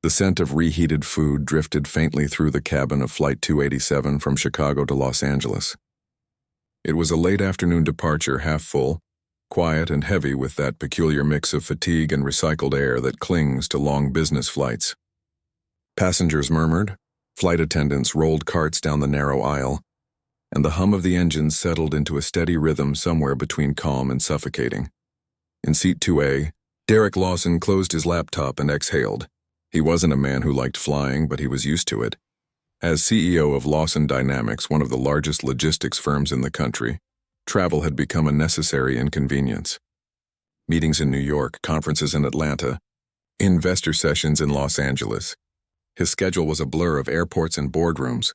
The scent of reheated food drifted faintly through the cabin of Flight 287 from Chicago to Los Angeles. It was a late afternoon departure, half full, quiet and heavy with that peculiar mix of fatigue and recycled air that clings to long business flights. Passengers murmured, flight attendants rolled carts down the narrow aisle, and the hum of the engines settled into a steady rhythm somewhere between calm and suffocating. In seat 2A, Derek Lawson closed his laptop and exhaled. He wasn't a man who liked flying, but he was used to it. As CEO of Lawson Dynamics, one of the largest logistics firms in the country, travel had become a necessary inconvenience. Meetings in New York, conferences in Atlanta, investor sessions in Los Angeles. His schedule was a blur of airports and boardrooms,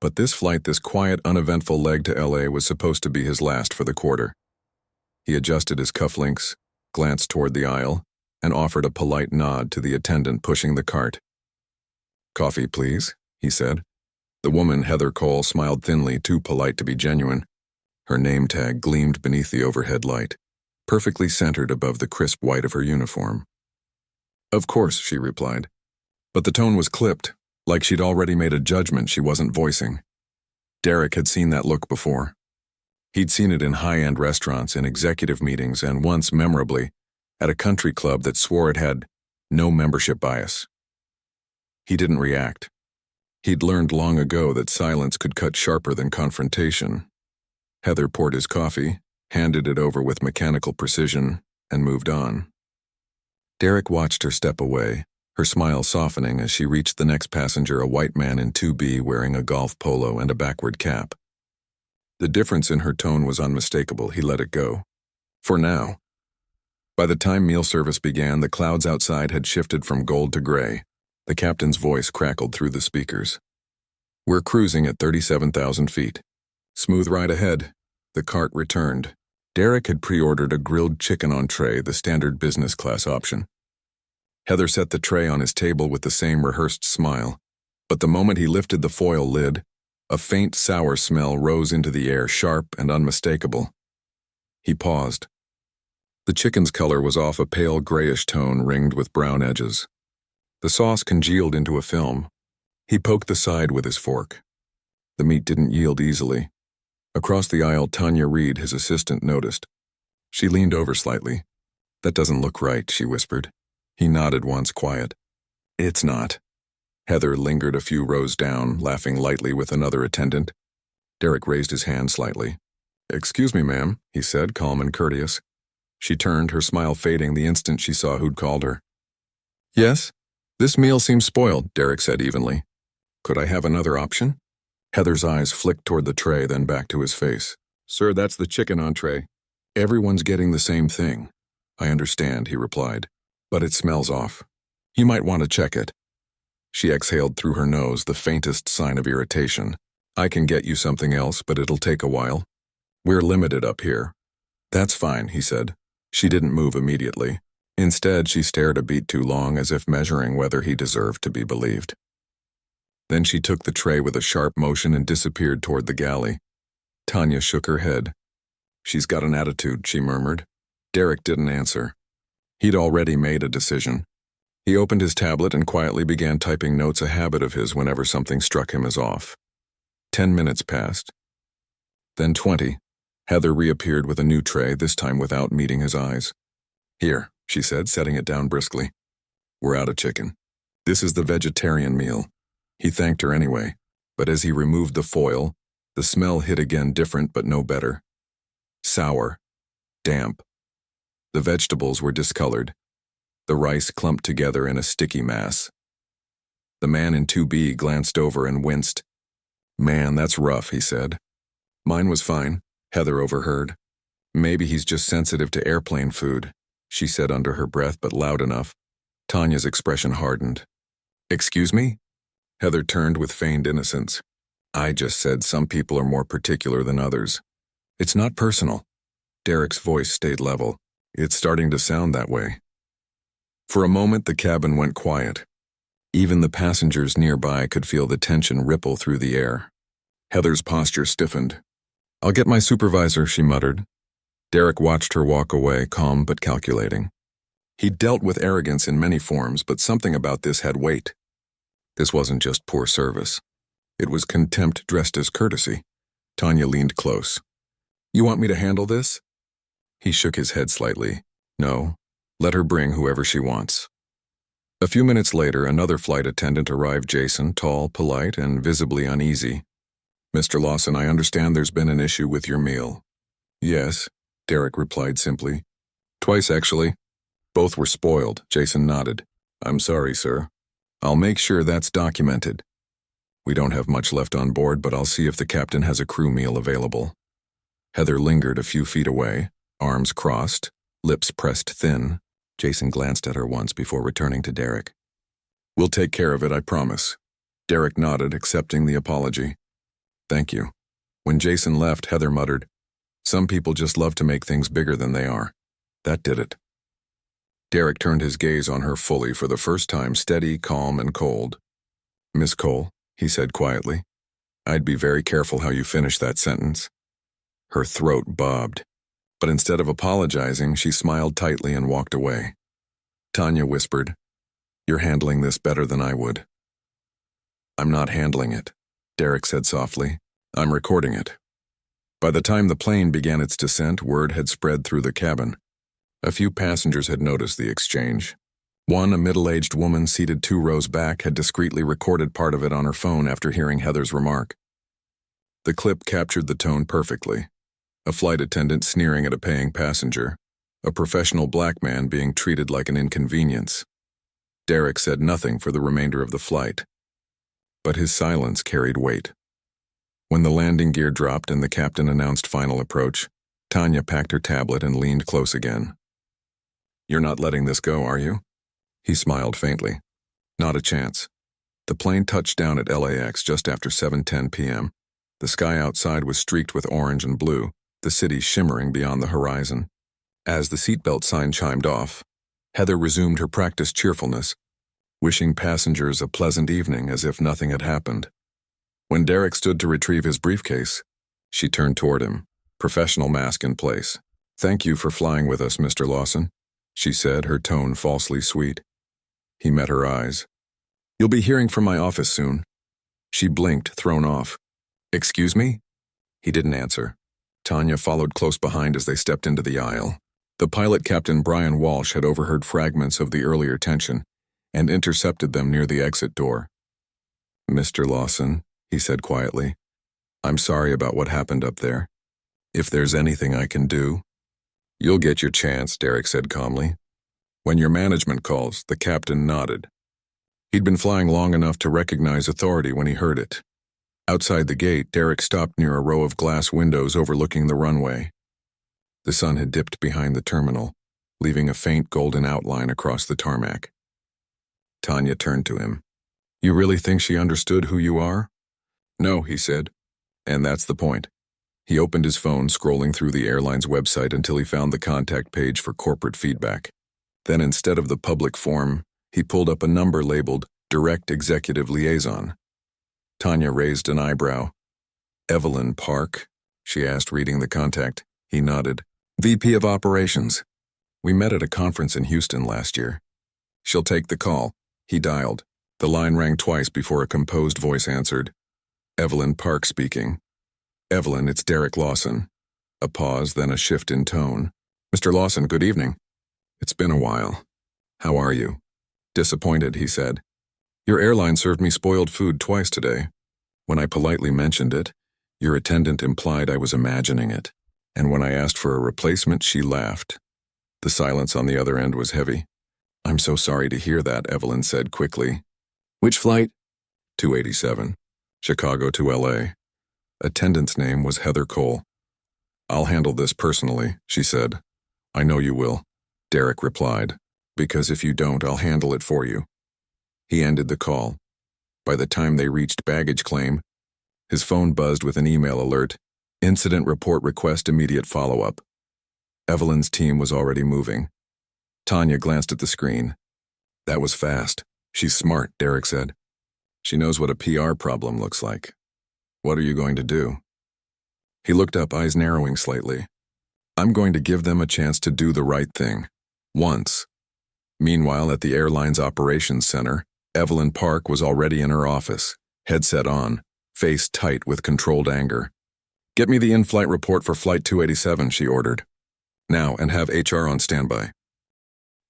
but this flight, this quiet, uneventful leg to LA, was supposed to be his last for the quarter. He adjusted his cufflinks, glanced toward the aisle, and offered a polite nod to the attendant pushing the cart. "Coffee, please," he said. The woman, Heather Cole, smiled thinly, too polite to be genuine. Her name tag gleamed beneath the overhead light, perfectly centered above the crisp white of her uniform. "Of course," she replied. But the tone was clipped, like she'd already made a judgment she wasn't voicing. Derek had seen that look before. He'd seen it in high-end restaurants, in executive meetings, and once, memorably, at a country club that swore it had no membership bias. He didn't react. He'd learned long ago that silence could cut sharper than confrontation. Heather poured his coffee, handed it over with mechanical precision, and moved on. Derek watched her step away, her smile softening as she reached the next passenger, a white man in 2B wearing a golf polo and a backward cap. The difference in her tone was unmistakable. He let it go. For now. By the time meal service began, the clouds outside had shifted from gold to gray. The captain's voice crackled through the speakers. "We're cruising at 37,000 feet. Smooth ride ahead." The cart returned. Derek had pre-ordered a grilled chicken entree, the standard business class option. Heather set the tray on his table with the same rehearsed smile, but the moment he lifted the foil lid, a faint sour smell rose into the air, sharp and unmistakable. He paused. The chicken's color was off a pale grayish tone ringed with brown edges. The sauce congealed into a film. He poked the side with his fork. The meat didn't yield easily. Across the aisle, Tanya Reed, his assistant, noticed. She leaned over slightly. "That doesn't look right," she whispered. He nodded once, quiet. "It's not." Heather lingered a few rows down, laughing lightly with another attendant. Derek raised his hand slightly. "Excuse me, ma'am," he said, calm and courteous. She turned, her smile fading the instant she saw who'd called her. "Yes? This meal seems spoiled," Derek said evenly. "Could I have another option?" Heather's eyes flicked toward the tray, then back to his face. "Sir, that's the chicken entree. Everyone's getting the same thing." "I understand," he replied, "but it smells off. You might want to check it." She exhaled through her nose, the faintest sign of irritation. "I can get you something else, but it'll take a while. We're limited up here." "That's fine," he said. She didn't move immediately. Instead, she stared a beat too long, as if measuring whether he deserved to be believed. Then she took the tray with a sharp motion and disappeared toward the galley. Tanya shook her head. "She's got an attitude," she murmured. Derek didn't answer. He'd already made a decision. He opened his tablet and quietly began typing notes, a habit of his whenever something struck him as off. 10 minutes passed. Then 20. Heather reappeared with a new tray, this time without meeting his eyes. "Here," she said, setting it down briskly. "We're out of chicken. This is the vegetarian meal." He thanked her anyway, but as he removed the foil, the smell hit again, different but no better. Sour. Damp. The vegetables were discolored. The rice clumped together in a sticky mass. The man in 2B glanced over and winced. "Man, that's rough," he said. "Mine was fine," Heather overheard. "Maybe he's just sensitive to airplane food," she said under her breath, but loud enough. Tanya's expression hardened. "Excuse me?" Heather turned with feigned innocence. "I just said some people are more particular than others. It's not personal." Derek's voice stayed level. "It's starting to sound that way." For a moment, the cabin went quiet. Even the passengers nearby could feel the tension ripple through the air. Heather's posture stiffened. "I'll get my supervisor," she muttered. Derek watched her walk away, calm but calculating. He'd dealt with arrogance in many forms, but something about this had weight. This wasn't just poor service. It was contempt dressed as courtesy. Tanya leaned close. "You want me to handle this?" He shook his head slightly. "No, let her bring whoever she wants." A few minutes later, another flight attendant arrived. Jason, tall, polite, and visibly uneasy. "Mr. Lawson, I understand there's been an issue with your meal." "Yes," Derek replied simply. "Twice, actually. Both were spoiled." Jason nodded. "I'm sorry, sir. I'll make sure that's documented. We don't have much left on board, but I'll see if the captain has a crew meal available." Heather lingered a few feet away, arms crossed, lips pressed thin. Jason glanced at her once before returning to Derek. "We'll take care of it, I promise." Derek nodded, accepting the apology. "Thank you." When Jason left, Heather muttered, "Some people just love to make things bigger than they are." That did it. Derek turned his gaze on her fully for the first time, steady, calm, and cold. "Miss Cole," he said quietly, "I'd be very careful how you finish that sentence." Her throat bobbed, but instead of apologizing, she smiled tightly and walked away. Tanya whispered, "You're handling this better than I would." "I'm not handling it," Derek said softly. "I'm recording it." By the time the plane began its descent, word had spread through the cabin. A few passengers had noticed the exchange. One, a middle-aged woman seated 2 rows back, had discreetly recorded part of it on her phone after hearing Heather's remark. The clip captured the tone perfectly. A flight attendant sneering at a paying passenger, a professional black man being treated like an inconvenience. Derek said nothing for the remainder of the flight, but his silence carried weight. When the landing gear dropped and the captain announced final approach, Tanya packed her tablet and leaned close again. "You're not letting this go, are you?" He smiled faintly. "Not a chance." The plane touched down at LAX just after 7:10 p.m. The sky outside was streaked with orange and blue, the city shimmering beyond the horizon. As the seatbelt sign chimed off, Heather resumed her practiced cheerfulness, wishing passengers a pleasant evening as if nothing had happened. When Derek stood to retrieve his briefcase, she turned toward him, professional mask in place. "Thank you for flying with us, Mr. Lawson," she said, her tone falsely sweet. He met her eyes. "You'll be hearing from my office soon." She blinked, thrown off. "Excuse me?" He didn't answer. Tanya followed close behind as they stepped into the aisle. The pilot, Captain Brian Walsh, had overheard fragments of the earlier tension and intercepted them near the exit door. "Mr. Lawson," he said quietly, "I'm sorry about what happened up there. If there's anything I can do—" "You'll get your chance," Derek said calmly. "When your management calls." The captain nodded. He'd been flying long enough to recognize authority when he heard it. Outside the gate, Derek stopped near a row of glass windows overlooking the runway. The sun had dipped behind the terminal, leaving a faint golden outline across the tarmac. Tanya turned to him. "You really think she understood who you are?" "No," he said. "And that's the point." He opened his phone, scrolling through the airline's website until he found the contact page for corporate feedback. Then, instead of the public form, he pulled up a number labeled Direct Executive Liaison. Tanya raised an eyebrow. "Evelyn Park?" she asked, reading the contact. He nodded. "VP of Operations. We met at a conference in Houston last year." "She'll take the call." He dialed. The line rang twice before a composed voice answered. "Evelyn Park speaking." "Evelyn, it's Derek Lawson." A pause, then a shift in tone. "Mr. Lawson, good evening." "It's been a while. How are you?" "Disappointed," he said. "Your airline served me spoiled food twice today. When I politely mentioned it, your attendant implied I was imagining it. And when I asked for a replacement, she laughed." The silence on the other end was heavy. "I'm so sorry to hear that," Evelyn said quickly. "Which flight?" 287. Chicago to LA. Attendant's name was Heather Cole. "I'll handle this personally," she said. "I know you will," Derek replied, "because if you don't, I'll handle it for you." He ended the call. By the time they reached baggage claim, his phone buzzed with an email alert. "Incident report request immediate follow-up." Evelyn's team was already moving. Tanya glanced at the screen. "That was fast. She's smart," Derek said. "She knows what a PR problem looks like. What are you going to do?" He looked up, eyes narrowing slightly. "I'm going to give them a chance to do the right thing. Once. Meanwhile, at the airline's operations center, Evelyn Park was already in her office, headset on, face tight with controlled anger. "Get me the in-flight report for Flight 287, she ordered. "Now, and have HR on standby."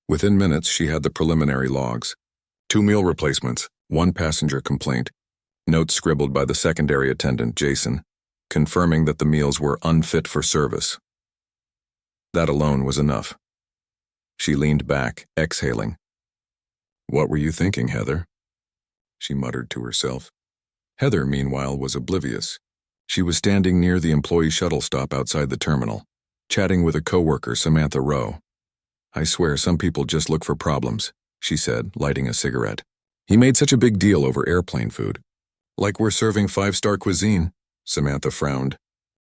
Within minutes, she had the preliminary logs. 2 meal replacements, 1 passenger complaint, notes scribbled by the secondary attendant, Jason, confirming that the meals were unfit for service. That alone was enough. She leaned back, exhaling. "What were you thinking, Heather?" she muttered to herself. Heather, meanwhile, was oblivious. She was standing near the employee shuttle stop outside the terminal, chatting with a coworker, Samantha Rowe. "I swear some people just look for problems," she said, lighting a cigarette. "He made such a big deal over airplane food. Like we're serving 5-star cuisine," Samantha frowned.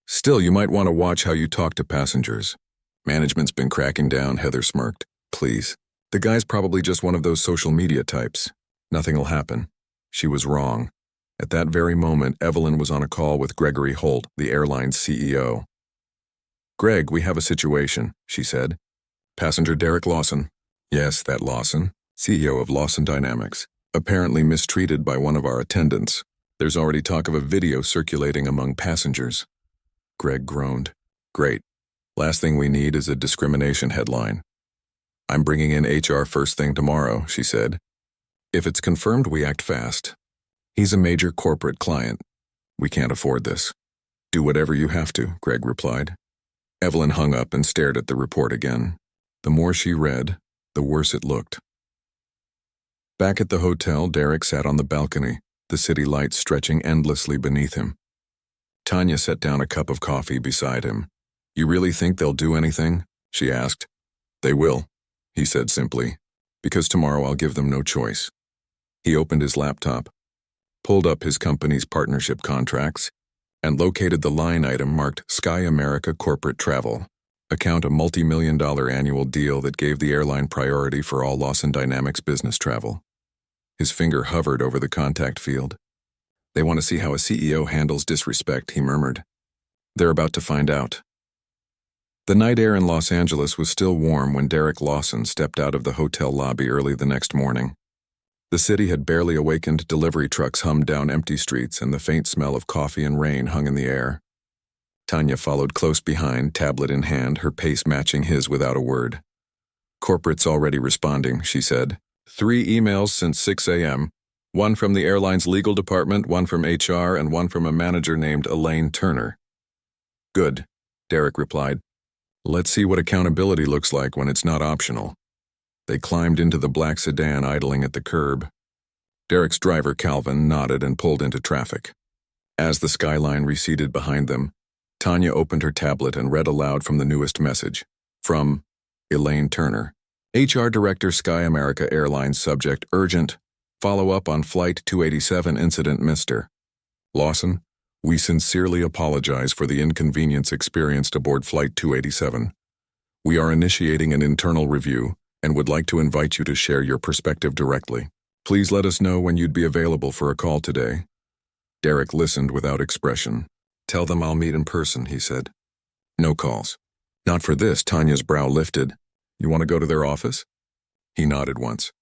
"Still, you might want to watch how you talk to passengers." "Management's been cracking down," Heather smirked. "Please. The guy's probably just one of those social media types. Nothing'll happen." She was wrong. At that very moment, Evelyn was on a call with Gregory Holt, the airline's CEO. "Greg, we have a situation," she said. "Passenger Derek Lawson." "Yes, that Lawson, CEO of Lawson Dynamics, apparently mistreated by one of our attendants. There's already talk of a video circulating among passengers." Greg groaned. "Great. Last thing we need is a discrimination headline." "I'm bringing in HR first thing tomorrow," she said. "If it's confirmed, we act fast. He's a major corporate client. We can't afford this." "Do whatever you have to," Greg replied. Evelyn hung up and stared at the report again. The more she read, the worse it looked. Back at the hotel, Derek sat on the balcony, the city lights stretching endlessly beneath him. Tanya set down a cup of coffee beside him. "You really think they'll do anything?" she asked. "They will," he said simply, "because tomorrow I'll give them no choice." He opened his laptop, pulled up his company's partnership contracts, and located the line item marked Sky America Corporate Travel, account a multi-million-dollar annual deal that gave the airline priority for all Lawson Dynamics business travel. His finger hovered over the contact field. "They want to see how a CEO handles disrespect," he murmured. "They're about to find out." The night air in Los Angeles was still warm when Derek Lawson stepped out of the hotel lobby early the next morning. The city had barely awakened, delivery trucks hummed down empty streets, and the faint smell of coffee and rain hung in the air. Tanya followed close behind, tablet in hand, her pace matching his without a word. "Corporate's already responding," she said. 3 emails since 6 a.m., 1 from the airline's legal department, 1 from HR, and 1 from a manager named Elaine Turner. "Good," Derek replied. "Let's see what accountability looks like when it's not optional." They climbed into the black sedan idling at the curb. Derek's driver, Calvin, nodded and pulled into traffic. As the skyline receded behind them, Tanya opened her tablet and read aloud from the newest message. From Elaine Turner. "HR Director, Sky America Airlines, subject, urgent. Follow up on Flight 287 incident, Mr. Lawson. We sincerely apologize for the inconvenience experienced aboard Flight 287. We are initiating an internal review and would like to invite you to share your perspective directly. Please let us know when you'd be available for a call today." Derek listened without expression. "Tell them I'll meet in person," he said. "No calls." "Not for this," Tanya's brow lifted. "You want to go to their office?" He nodded once.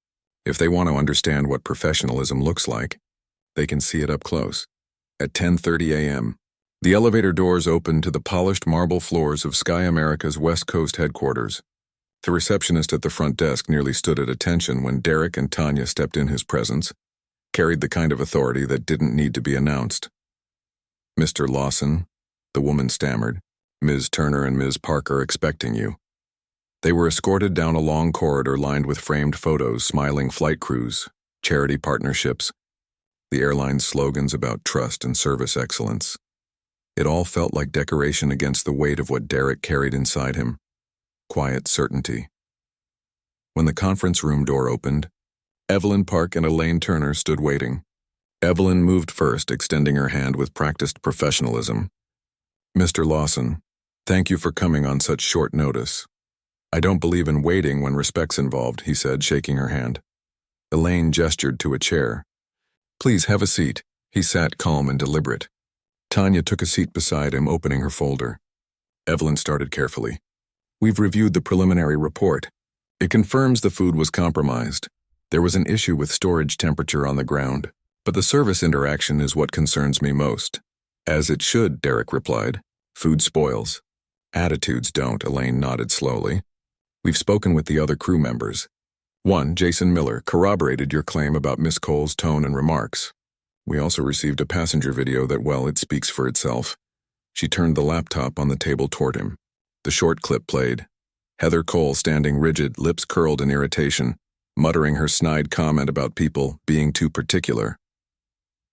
"If they want to understand what professionalism looks like, they can see it up close." At 10:30 a.m., the elevator doors opened to the polished marble floors of Sky America's West Coast headquarters. The receptionist at the front desk nearly stood at attention when Derek and Tanya stepped in his presence, carried the kind of authority that didn't need to be announced. "Mr. Lawson," the woman stammered, "Ms. Turner and Ms. Parker expecting you." They were escorted down a long corridor lined with framed photos, smiling flight crews, charity partnerships, the airline's slogans about trust and service excellence. It all felt like decoration against the weight of what Derek carried inside him. Quiet certainty. When the conference room door opened, Evelyn Park and Elaine Turner stood waiting. Evelyn moved first, extending her hand with practiced professionalism. "Mr. Lawson, thank you for coming on such short notice. I don't believe in waiting when respect's involved," he said, shaking her hand. Elaine gestured to a chair. "Please have a seat." He sat calm and deliberate. Tanya took a seat beside him, opening her folder. Evelyn started carefully. "We've reviewed the preliminary report. It confirms the food was compromised. There was an issue with storage temperature on the ground, but the service interaction is what concerns me most. As it should, Derek replied. Food spoils. Attitudes don't, Elaine nodded slowly. We've spoken with the other crew members. One, Jason Miller, corroborated your claim about Miss Cole's tone and remarks. We also received a passenger video that, well, it speaks for itself. She turned the laptop on the table toward him. The short clip played. Heather Cole standing rigid, lips curled in irritation, muttering her snide comment about people being too particular.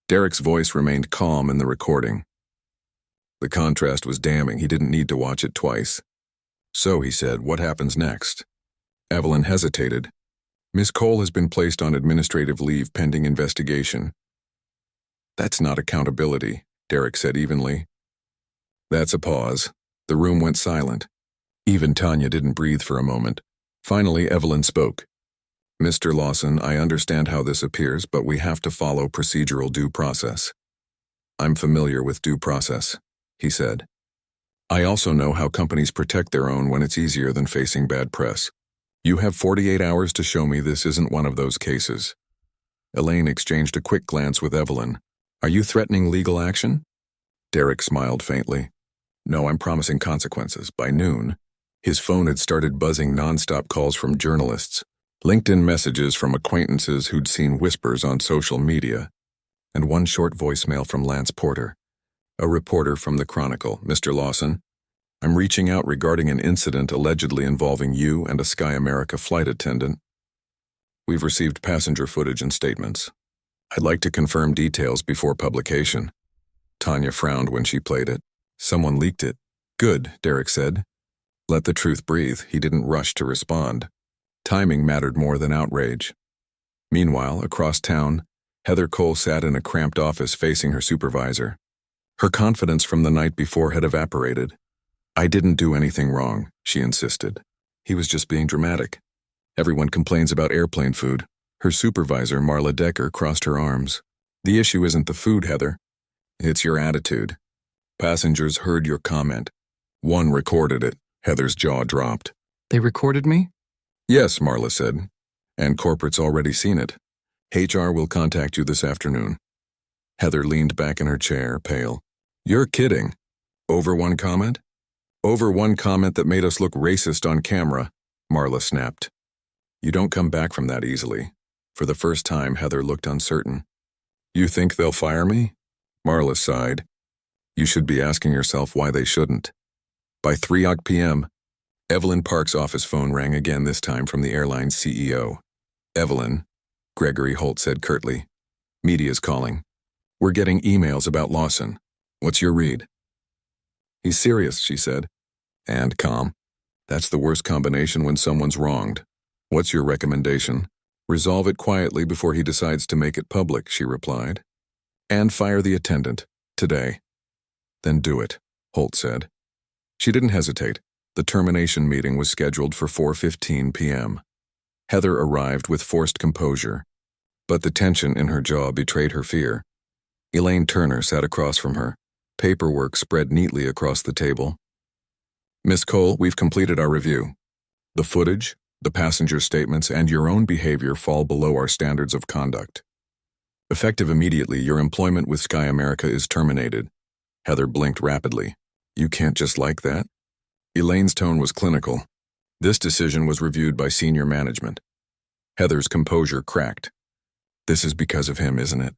Derek's voice remained calm in the recording. The contrast was damning. He didn't need to watch it twice. So, he said, what happens next? Evelyn hesitated. Miss Cole has been placed on administrative leave pending investigation. That's not accountability, Derek said evenly. That's a pause. The room went silent. Even Tanya didn't breathe for a moment. Finally, Evelyn spoke. Mr. Lawson, I understand how this appears, but we have to follow procedural due process. I'm familiar with due process, he said. I also know how companies protect their own when it's easier than facing bad press. You have 48 hours to show me this isn't one of those cases. Elaine exchanged a quick glance with Evelyn. Are you threatening legal action? Derek smiled faintly. No, I'm promising consequences. By noon, his phone had started buzzing nonstop calls from journalists, LinkedIn messages from acquaintances who'd seen whispers on social media, and one short voicemail from Lance Porter, a reporter from the Chronicle. Mr. Lawson, I'm reaching out regarding an incident allegedly involving you and a Sky America flight attendant. We've received passenger footage and statements. I'd like to confirm details before publication. Tanya frowned when she played it. Someone leaked it. Good, Derek said. Let the truth breathe. He didn't rush to respond. Timing mattered more than outrage. Meanwhile, across town, Heather Cole sat in a cramped office facing her supervisor. Her confidence from the night before had evaporated. I didn't do anything wrong, she insisted. He was just being dramatic. Everyone complains about airplane food. Her supervisor, Marla Decker, crossed her arms. The issue isn't the food, Heather. It's your attitude. Passengers heard your comment. One recorded it. Heather's jaw dropped. They recorded me? Yes, Marla said. And corporate's already seen it. HR will contact you this afternoon. Heather leaned back in her chair, pale. You're kidding. Over one comment? Over one comment that made us look racist on camera, Marla snapped. You don't come back from that easily. For the first time, Heather looked uncertain. You think they'll fire me? Marla sighed. You should be asking yourself why they shouldn't. By 3 p.m., Evelyn Park's office phone rang again, this time from the airline's CEO. Evelyn, Gregory Holt said curtly. Media's calling. We're getting emails about Lawson. What's your read? He's serious, she said. And calm. That's the worst combination when someone's wronged. What's your recommendation? Resolve it quietly before he decides to make it public, she replied. And fire the attendant. Today. Then do it, Holt said. She didn't hesitate. The termination meeting was scheduled for 4:15 p.m. Heather arrived with forced composure, but the tension in her jaw betrayed her fear. Elaine Turner sat across from her, paperwork spread neatly across the table. Miss Cole, we've completed our review. The footage, the passenger statements, and your own behavior fall below our standards of conduct. Effective immediately, your employment with Sky America is terminated. Heather blinked rapidly. You can't just like that? Elaine's tone was clinical. This decision was reviewed by senior management. Heather's composure cracked. This is because of him, isn't it?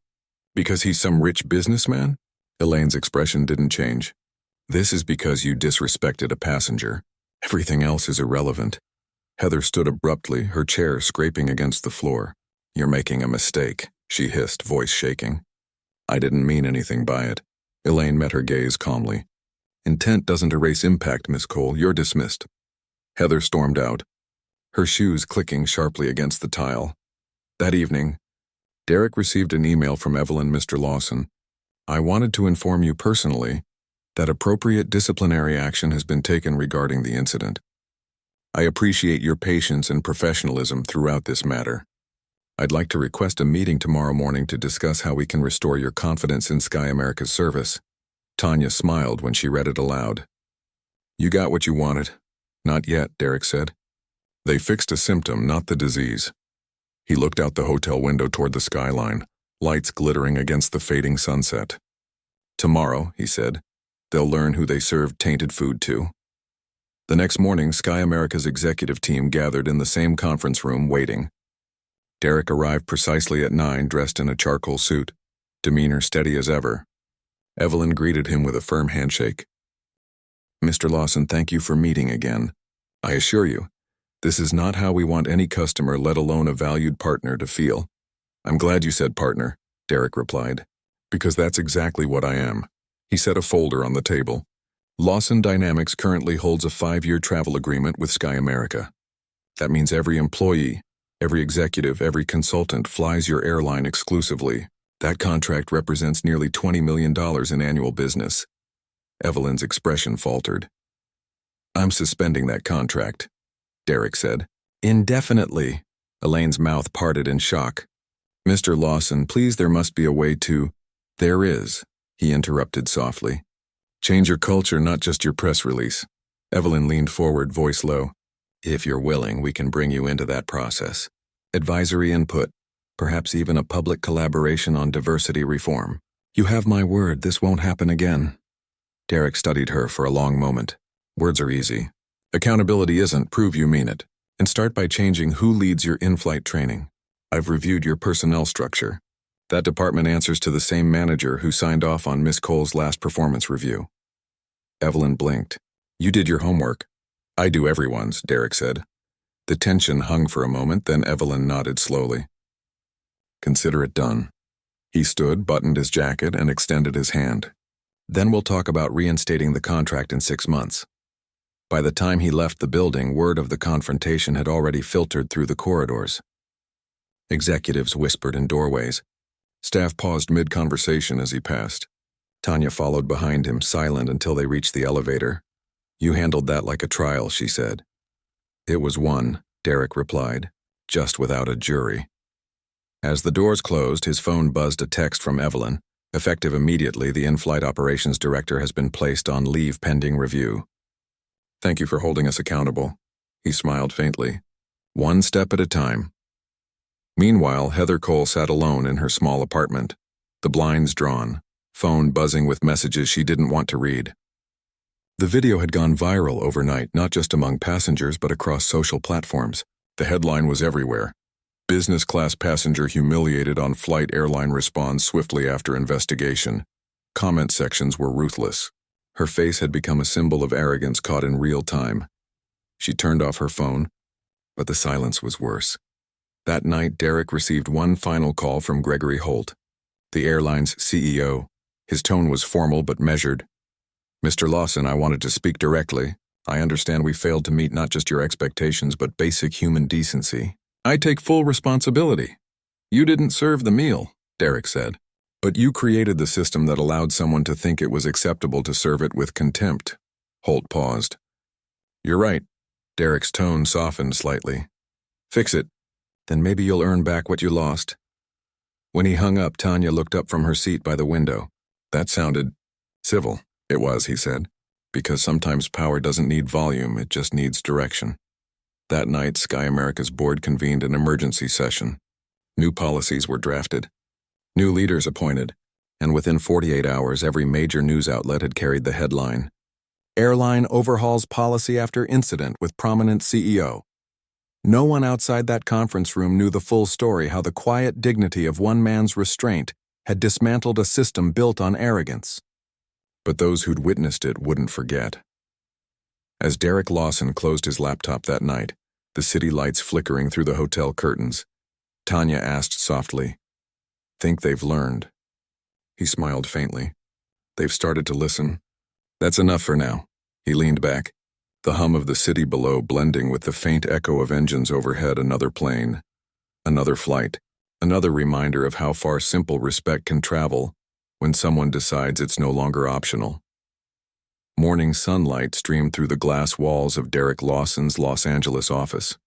Because he's some rich businessman? Elaine's expression didn't change. This is because you disrespected a passenger. Everything else is irrelevant. Heather stood abruptly, her chair scraping against the floor. You're making a mistake, she hissed, voice shaking. I didn't mean anything by it. Elaine met her gaze calmly. Intent doesn't erase impact, Miss Cole. You're dismissed. Heather stormed out, her shoes clicking sharply against the tile. That evening, Derek received an email from Evelyn. Mr. Lawson, I wanted to inform you personally that appropriate disciplinary action has been taken regarding the incident. I appreciate your patience and professionalism throughout this matter. I'd like to request a meeting tomorrow morning to discuss how we can restore your confidence in Sky America's service. Tanya smiled when she read it aloud. You got what you wanted. Not yet, Derek said. They fixed a symptom, not the disease. He looked out the hotel window toward the skyline, lights glittering against the fading sunset. Tomorrow, he said, they'll learn who they served tainted food to. The next morning, Sky America's executive team gathered in the same conference room, waiting. Derek arrived precisely at 9, dressed in a charcoal suit, demeanor steady as ever. Evelyn greeted him with a firm handshake. "Mr. Lawson, thank you for meeting again. I assure you, this is not how we want any customer, let alone a valued partner, to feel." "I'm glad you said partner," Derek replied, "because that's exactly what I am." He set a folder on the table. Lawson Dynamics currently holds a 5-year travel agreement with Sky America. That means every employee, every executive, every consultant flies your airline exclusively. That contract represents nearly $20 million in annual business. Evelyn's expression faltered. "I'm suspending that contract," Derek said. "Indefinitely." Elaine's mouth parted in shock. "Mr. Lawson, please, there must be a way to—" "There is," he interrupted softly. "Change your culture, not just your press release." Evelyn leaned forward, voice low. "If you're willing, we can bring you into that process. Advisory input, perhaps even a public collaboration on diversity reform. You have my word, this won't happen again." Derek studied her for a long moment. "Words are easy. Accountability isn't. Prove you mean it. And start by changing who leads your in-flight training. I've reviewed your personnel structure. That department answers to the same manager who signed off on Miss Cole's last performance review." Evelyn blinked. "You did your homework." "I do everyone's," Derek said. The tension hung for a moment, then Evelyn nodded slowly. "Consider it done." He stood, buttoned his jacket, and extended his hand. "Then we'll talk about reinstating the contract in 6 months." By the time he left the building, word of the confrontation had already filtered through the corridors. Executives whispered in doorways. Staff paused mid-conversation as he passed. Tanya followed behind him, silent until they reached the elevator. "You handled that like a trial," she said. "It was one," Derek replied, "just without a jury." As the doors closed, his phone buzzed a text from Evelyn. "Effective immediately, the in-flight operations director has been placed on leave pending review." "Thank you for holding us accountable." He smiled faintly. "One step at a time." Meanwhile, Heather Cole sat alone in her small apartment, the blinds drawn, phone buzzing with messages she didn't want to read. The video had gone viral overnight, not just among passengers but across social platforms. The headline was everywhere. "Business class passenger humiliated on flight, airline responds swiftly after investigation." Comment sections were ruthless. Her face had become a symbol of arrogance caught in real time. She turned off her phone, but the silence was worse. That night, Derek received one final call from Gregory Holt, the airline's CEO. His tone was formal but measured. "Mr. Lawson, I wanted to speak directly. I understand we failed to meet not just your expectations but basic human decency. I take full responsibility. You didn't serve the meal," Derek said, "but you created the system that allowed someone to think it was acceptable to serve it with contempt." Holt paused. "You're right." Derek's tone softened slightly. "Fix it. Then maybe you'll earn back what you lost." When he hung up, Tanya looked up from her seat by the window. "That sounded civil." "It was," he said, "because sometimes power doesn't need volume, it just needs direction." That night, Sky America's board convened an emergency session. New policies were drafted, new leaders appointed, and within 48 hours, every major news outlet had carried the headline, "Airline overhauls policy after incident with prominent CEO." No one outside that conference room knew the full story, how the quiet dignity of one man's restraint had dismantled a system built on arrogance. But those who'd witnessed it wouldn't forget. As Derek Lawson closed his laptop that night, the city lights flickering through the hotel curtains, Tanya asked softly, "Think they've learned?" He smiled faintly. "They've started to listen. That's enough for now." He leaned back, the hum of the city below blending with the faint echo of engines overhead. Another plane, another flight, another reminder of how far simple respect can travel when someone decides it's no longer optional. Morning sunlight streamed through the glass walls of Derek Lawson's Los Angeles office.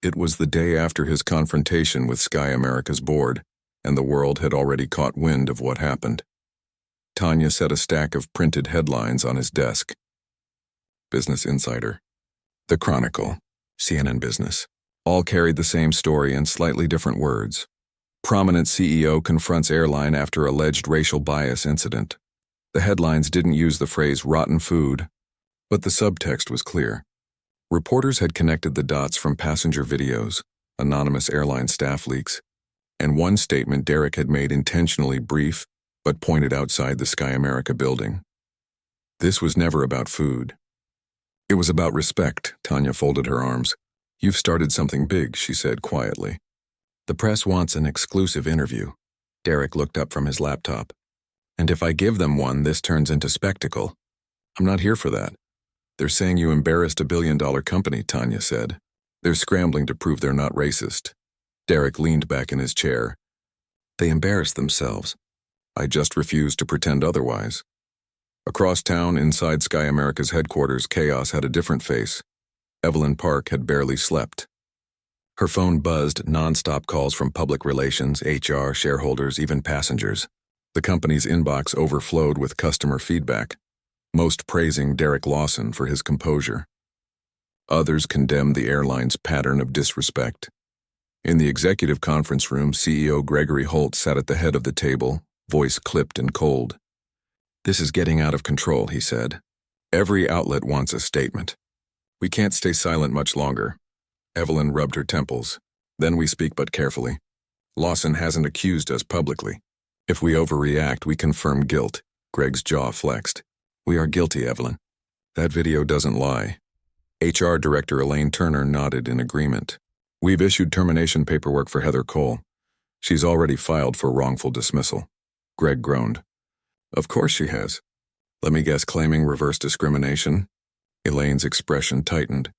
It was the day after his confrontation with Sky America's board, and the world had already caught wind of what happened. Tanya set a stack of printed headlines on his desk. Business Insider, The Chronicle, CNN Business. All carried the same story in slightly different words. Prominent CEO confronts airline after alleged racial bias incident. The headlines didn't use the phrase rotten food, but the subtext was clear. Reporters had connected the dots from passenger videos, anonymous airline staff leaks, and one statement Derek had made intentionally brief but pointed outside the Sky America building. This was never about food. It was about respect. Tanya folded her arms. You've started something big, she said quietly. The press wants an exclusive interview. Derek looked up from his laptop. And if I give them one, this turns into spectacle. I'm not here for that. They're saying you embarrassed $1 billion company, Tanya said. They're scrambling to prove they're not racist. Derek leaned back in his chair. They embarrassed themselves. I just refuse to pretend otherwise. Across town, inside Sky America's headquarters, chaos had a different face. Evelyn Park had barely slept. Her phone buzzed, non-stop calls from public relations, HR, shareholders, even passengers. The company's inbox overflowed with customer feedback, most praising Derek Lawson for his composure. Others condemned the airline's pattern of disrespect. In the executive conference room, CEO Gregory Holt sat at the head of the table, voice clipped and cold. This is getting out of control, he said. Every outlet wants a statement. We can't stay silent much longer. Evelyn rubbed her temples. Then we speak but carefully. Lawson hasn't accused us publicly. If we overreact, we confirm guilt. Greg's jaw flexed. We are guilty, Evelyn. That video doesn't lie. HR Director Elaine Turner nodded in agreement. We've issued termination paperwork for Heather Cole. She's already filed for wrongful dismissal. Greg groaned. Of course she has. Let me guess, claiming reverse discrimination? Elaine's expression tightened.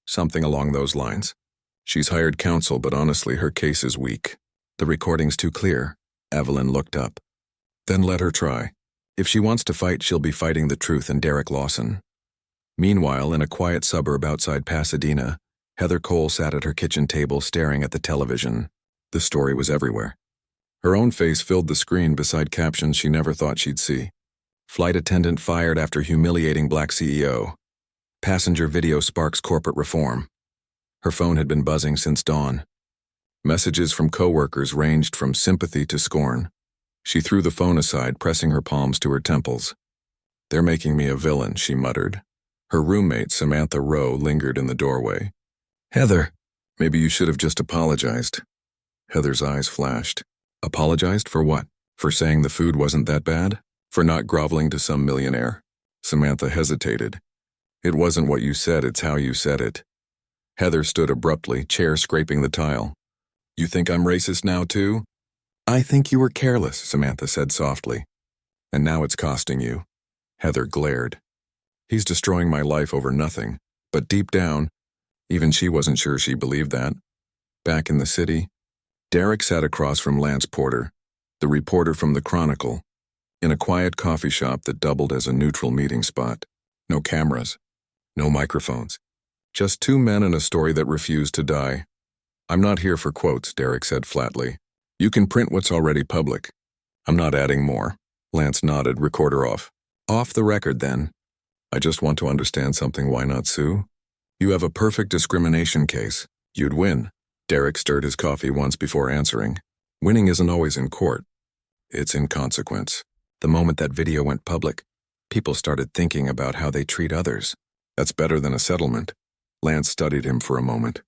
Something along those lines. She's hired counsel, but honestly, her case is weak. The recording's too clear. Evelyn looked up. Then let her try. If she wants to fight, she'll be fighting the truth and Derek Lawson. Meanwhile, in a quiet suburb outside Pasadena, Heather Cole sat at her kitchen table staring at the television. The story was everywhere. Her own face filled the screen beside captions she never thought she'd see. Flight attendant fired after humiliating black CEO. Passenger video sparks corporate reform. Her phone had been buzzing since dawn. Messages from coworkers ranged from sympathy to scorn. She threw the phone aside, pressing her palms to her temples. They're making me a villain, she muttered. Her roommate, Samantha Rowe, lingered in the doorway. Heather, maybe you should have just apologized. Heather's eyes flashed. Apologized for what? For saying the food wasn't that bad? For not groveling to some millionaire? Samantha hesitated. It wasn't what you said, it's how you said it. Heather stood abruptly, chair scraping the tile. You think I'm racist now, too? I think you were careless, Samantha said softly. And now it's costing you. Heather glared. He's destroying my life over nothing. But deep down, even she wasn't sure she believed that. Back in the city, Derek sat across from Lance Porter, the reporter from the Chronicle, in a quiet coffee shop that doubled as a neutral meeting spot. No cameras, no microphones. Just two men and a story that refused to die. I'm not here for quotes, Derek said flatly. You can print what's already public. I'm not adding more. Lance nodded, recorder off. Off the record, then. I just want to understand something, why not sue? You have a perfect discrimination case. You'd win. Derek stirred his coffee once before answering. Winning isn't always in court. It's in consequence. The moment that video went public, people started thinking about how they treat others. That's better than a settlement. Lance studied him for a moment.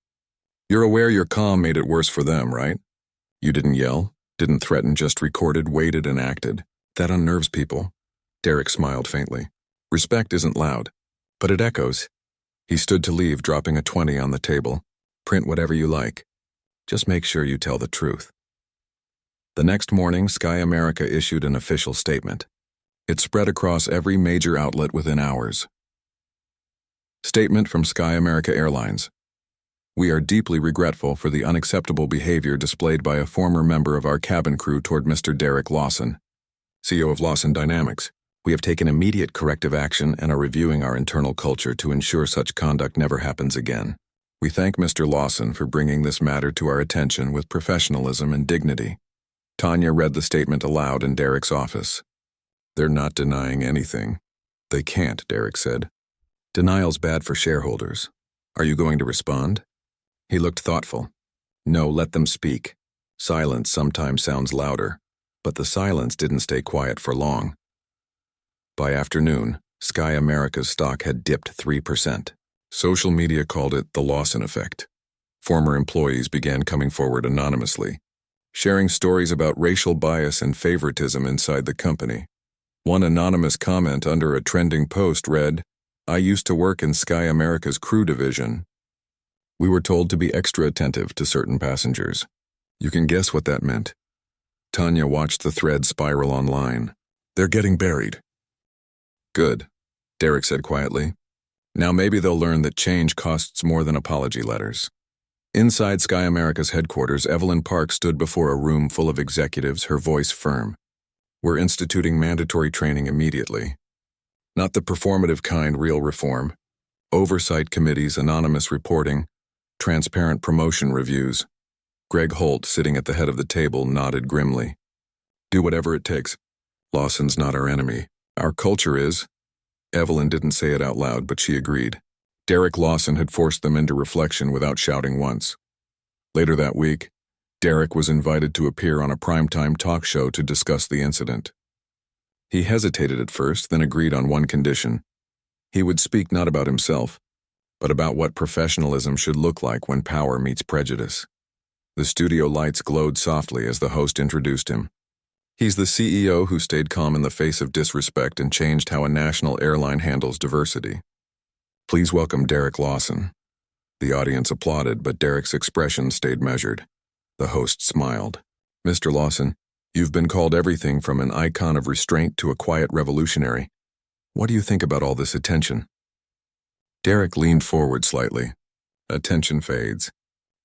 You're aware your calm made it worse for them, right? You didn't yell, didn't threaten, just recorded, waited, and acted. That unnerves people. Derek smiled faintly. Respect isn't loud, but it echoes. He stood to leave, dropping a 20 on the table. Print whatever you like. Just make sure you tell the truth. The next morning, Sky America issued an official statement. It spread across every major outlet within hours. Statement from Sky America Airlines. We are deeply regretful for the unacceptable behavior displayed by a former member of our cabin crew toward Mr. Derek Lawson, CEO of Lawson Dynamics. We have taken immediate corrective action and are reviewing our internal culture to ensure such conduct never happens again. We thank Mr. Lawson for bringing this matter to our attention with professionalism and dignity. Tanya read the statement aloud in Derek's office. They're not denying anything. They can't, Derek said. Denial's bad for shareholders. Are you going to respond? He looked thoughtful. No, let them speak. Silence sometimes sounds louder, but the silence didn't stay quiet for long. By afternoon, Sky America's stock had dipped 3%. Social media called it the Lawson effect. Former employees began coming forward anonymously, sharing stories about racial bias and favoritism inside the company. One anonymous comment under a trending post read, "I used to work in Sky America's crew division. We were told to be extra attentive to certain passengers." You can guess what that meant. Tanya watched the thread spiral online. "They're getting buried." "Good," Derek said quietly. "Now maybe they'll learn that change costs more than apology letters." Inside Sky America's headquarters, Evelyn Park stood before a room full of executives, her voice firm. "We're instituting mandatory training immediately. Not the performative kind, real reform. Oversight committees, anonymous reporting, transparent promotion reviews." Greg Holt, sitting at the head of the table, nodded grimly. "Do whatever it takes. Lawson's not our enemy. Our culture is." Evelyn didn't say it out loud, but she agreed. Derek Lawson had forced them into reflection without shouting once. Later that week, Derek was invited to appear on a primetime talk show to discuss the incident. He hesitated at first, then agreed on one condition. He would speak not about himself, but about what professionalism should look like when power meets prejudice. The studio lights glowed softly as the host introduced him. "He's the CEO who stayed calm in the face of disrespect and changed how a national airline handles diversity. Please welcome Derek Lawson." The audience applauded, but Derek's expression stayed measured. The host smiled. "Mr. Lawson, you've been called everything from an icon of restraint to a quiet revolutionary. What do you think about all this attention?" Derek leaned forward slightly. "Attention fades.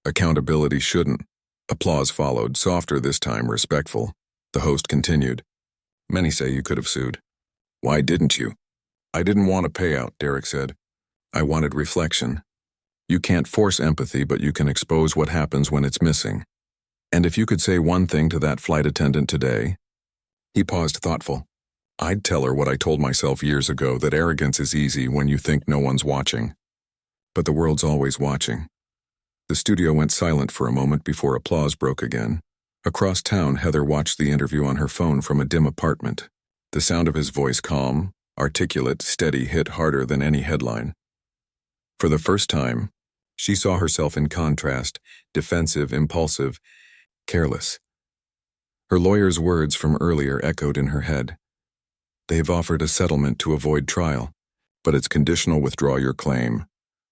Accountability shouldn't." Applause followed, softer this time, respectful. The host continued. "Many say you could have sued. Why didn't you?" "I didn't want a payout," Derek said. "I wanted reflection. You can't force empathy, but you can expose what happens when it's missing. And if you could say one thing to that flight attendant today." He paused, thoughtful. "I'd tell her what I told myself years ago, that arrogance is easy when you think no one's watching. But the world's always watching." The studio went silent for a moment before applause broke again. Across town, Heather watched the interview on her phone from a dim apartment. The sound of his voice, calm, articulate, steady, hit harder than any headline. For the first time, she saw herself in contrast, defensive, impulsive, careless. Her lawyer's words from earlier echoed in her head. "They've offered a settlement to avoid trial, but it's conditional. Withdraw your claim,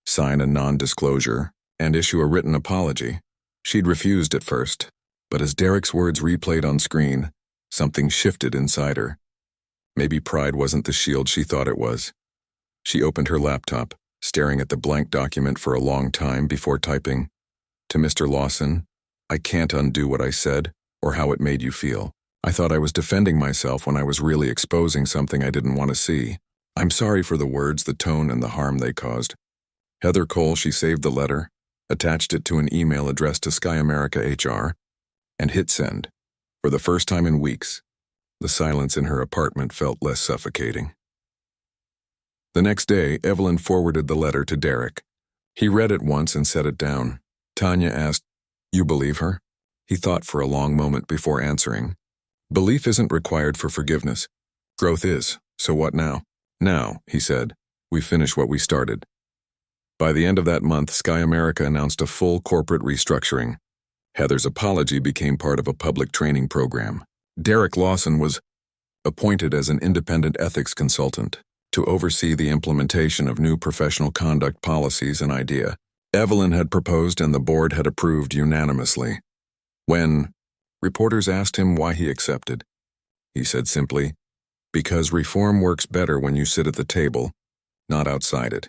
sign a non-disclosure, and issue a written apology." She'd refused at first, but as Derek's words replayed on screen, something shifted inside her. Maybe pride wasn't the shield she thought it was. She opened her laptop, staring at the blank document for a long time before typing, "To Mr. Lawson, I can't undo what I said or how it made you feel. I thought I was defending myself when I was really exposing something I didn't want to see. I'm sorry for the words, the tone, and the harm they caused." Heather Cole, she saved the letter, attached it to an email addressed to Sky America HR, and hit send. For the first time in weeks, the silence in her apartment felt less suffocating. The next day, Evelyn forwarded the letter to Derek. He read it once and set it down. Tanya asked, "You believe her?" He thought for a long moment before answering. "Belief isn't required for forgiveness. Growth is, so what now?" "Now," he said, "we finish what we started." By the end of that month, Sky America announced a full corporate restructuring. Heather's apology became part of a public training program. Derek Lawson was appointed as an independent ethics consultant to oversee the implementation of new professional conduct policies and idea. Evelyn had proposed and the board had approved unanimously. When reporters asked him why he accepted, he said simply, "Because reform works better when you sit at the table, not outside it."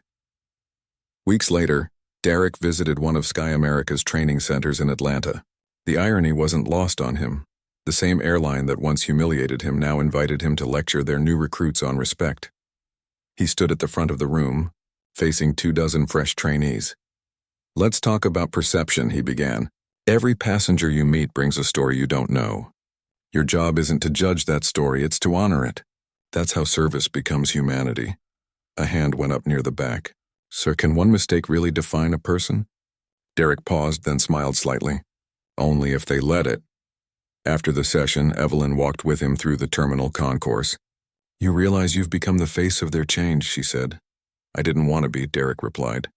Weeks later, Derek visited one of Sky America's training centers in Atlanta. The irony wasn't lost on him. The same airline that once humiliated him now invited him to lecture their new recruits on respect. He stood at the front of the room, facing 24 fresh trainees. "Let's talk about perception," he began. "Every passenger you meet brings a story you don't know. Your job isn't to judge that story, it's to honor it. That's how service becomes humanity." A hand went up near the back. Sir, can one mistake really define a person? Derek paused, then smiled slightly. Only if they let it. After the session, Evelyn walked with him through the terminal concourse. You realize you've become the face of their change, she said. I didn't want to be, Derek replied.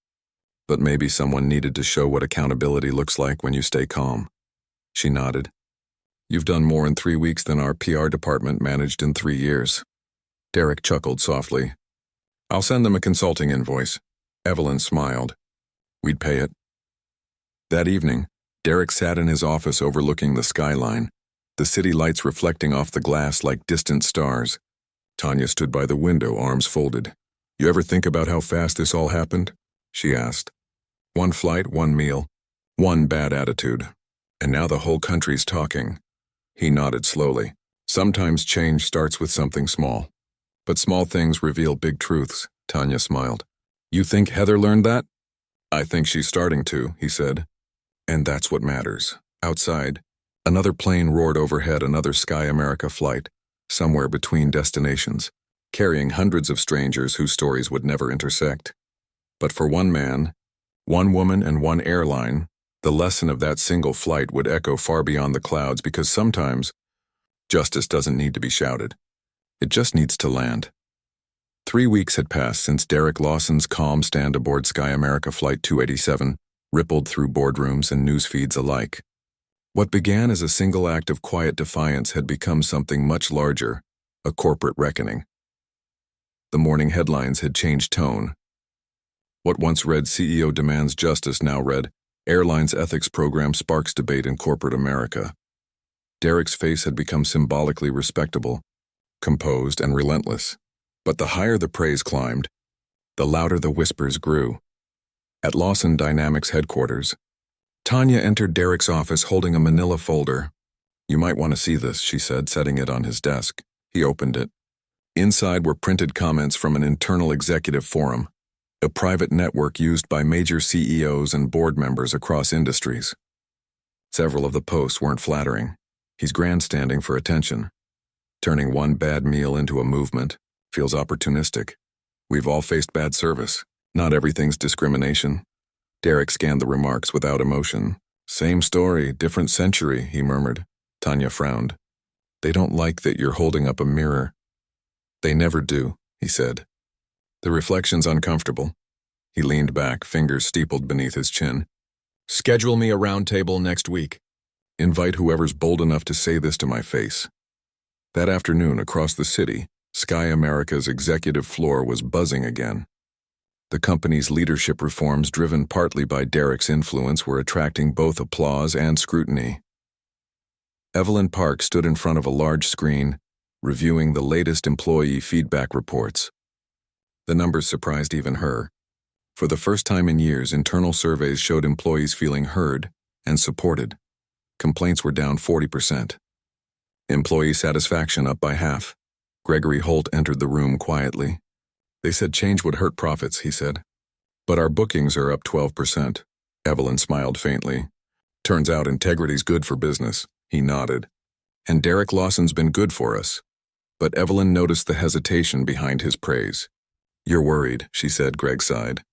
But maybe someone needed to show what accountability looks like when you stay calm. She nodded. You've done more in 3 weeks than our PR department managed in 3 years. Derek chuckled softly. I'll send them a consulting invoice. Evelyn smiled. We'd pay it. That evening, Derek sat in his office overlooking the skyline, the city lights reflecting off the glass like distant stars. Tanya stood by the window, arms folded. You ever think about how fast this all happened? She asked. 1 flight, 1 meal, 1 bad attitude. And now the whole country's talking. He nodded slowly. Sometimes change starts with something small. But small things reveal big truths, Tanya smiled. You think Heather learned that? I think she's starting to, he said. And that's what matters. Outside, another plane roared overhead, another Sky America flight, somewhere between destinations, carrying hundreds of strangers whose stories would never intersect. But for one man, one woman, and one airline, the lesson of that single flight would echo far beyond the clouds, because sometimes justice doesn't need to be shouted. It just needs to land. 3 weeks had passed since Derek Lawson's calm stand aboard Sky America Flight 287 rippled through boardrooms and news feeds alike. What began as a single act of quiet defiance had become something much larger, a corporate reckoning. The morning headlines had changed tone. What once read CEO demands justice now read Airlines ethics program sparks debate in corporate America. Derek's face had become symbolically respectable, composed and relentless. But the higher the praise climbed, the louder the whispers grew. At Lawson Dynamics headquarters, Tanya entered Derek's office holding a manila folder. You might want to see this, she said, setting it on his desk. He opened it. Inside were printed comments from an internal executive forum, a private network used by major CEOs and board members across industries. Several of the posts weren't flattering. He's grandstanding for attention. Turning one bad meal into a movement. Feels opportunistic. We've all faced bad service. Not everything's discrimination. Derek scanned the remarks without emotion. Same story, different century, he murmured. Tanya frowned. They don't like that you're holding up a mirror. They never do, he said. The reflection's uncomfortable. He leaned back, fingers steepled beneath his chin. Schedule me a round table next week. Invite whoever's bold enough to say this to my face. That afternoon, across the city, Sky America's executive floor was buzzing again. The company's leadership reforms, driven partly by Derek's influence, were attracting both applause and scrutiny. Evelyn Park stood in front of a large screen, reviewing the latest employee feedback reports. The numbers surprised even her. For the first time in years, internal surveys showed employees feeling heard and supported. Complaints were down 40%. Employee satisfaction up by half. Gregory Holt entered the room quietly. They said change would hurt profits, he said. But our bookings are up 12%. Evelyn smiled faintly. Turns out integrity's good for business, he nodded. And Derek Lawson's been good for us. But Evelyn noticed the hesitation behind his praise. You're worried, she said. Greg sighed.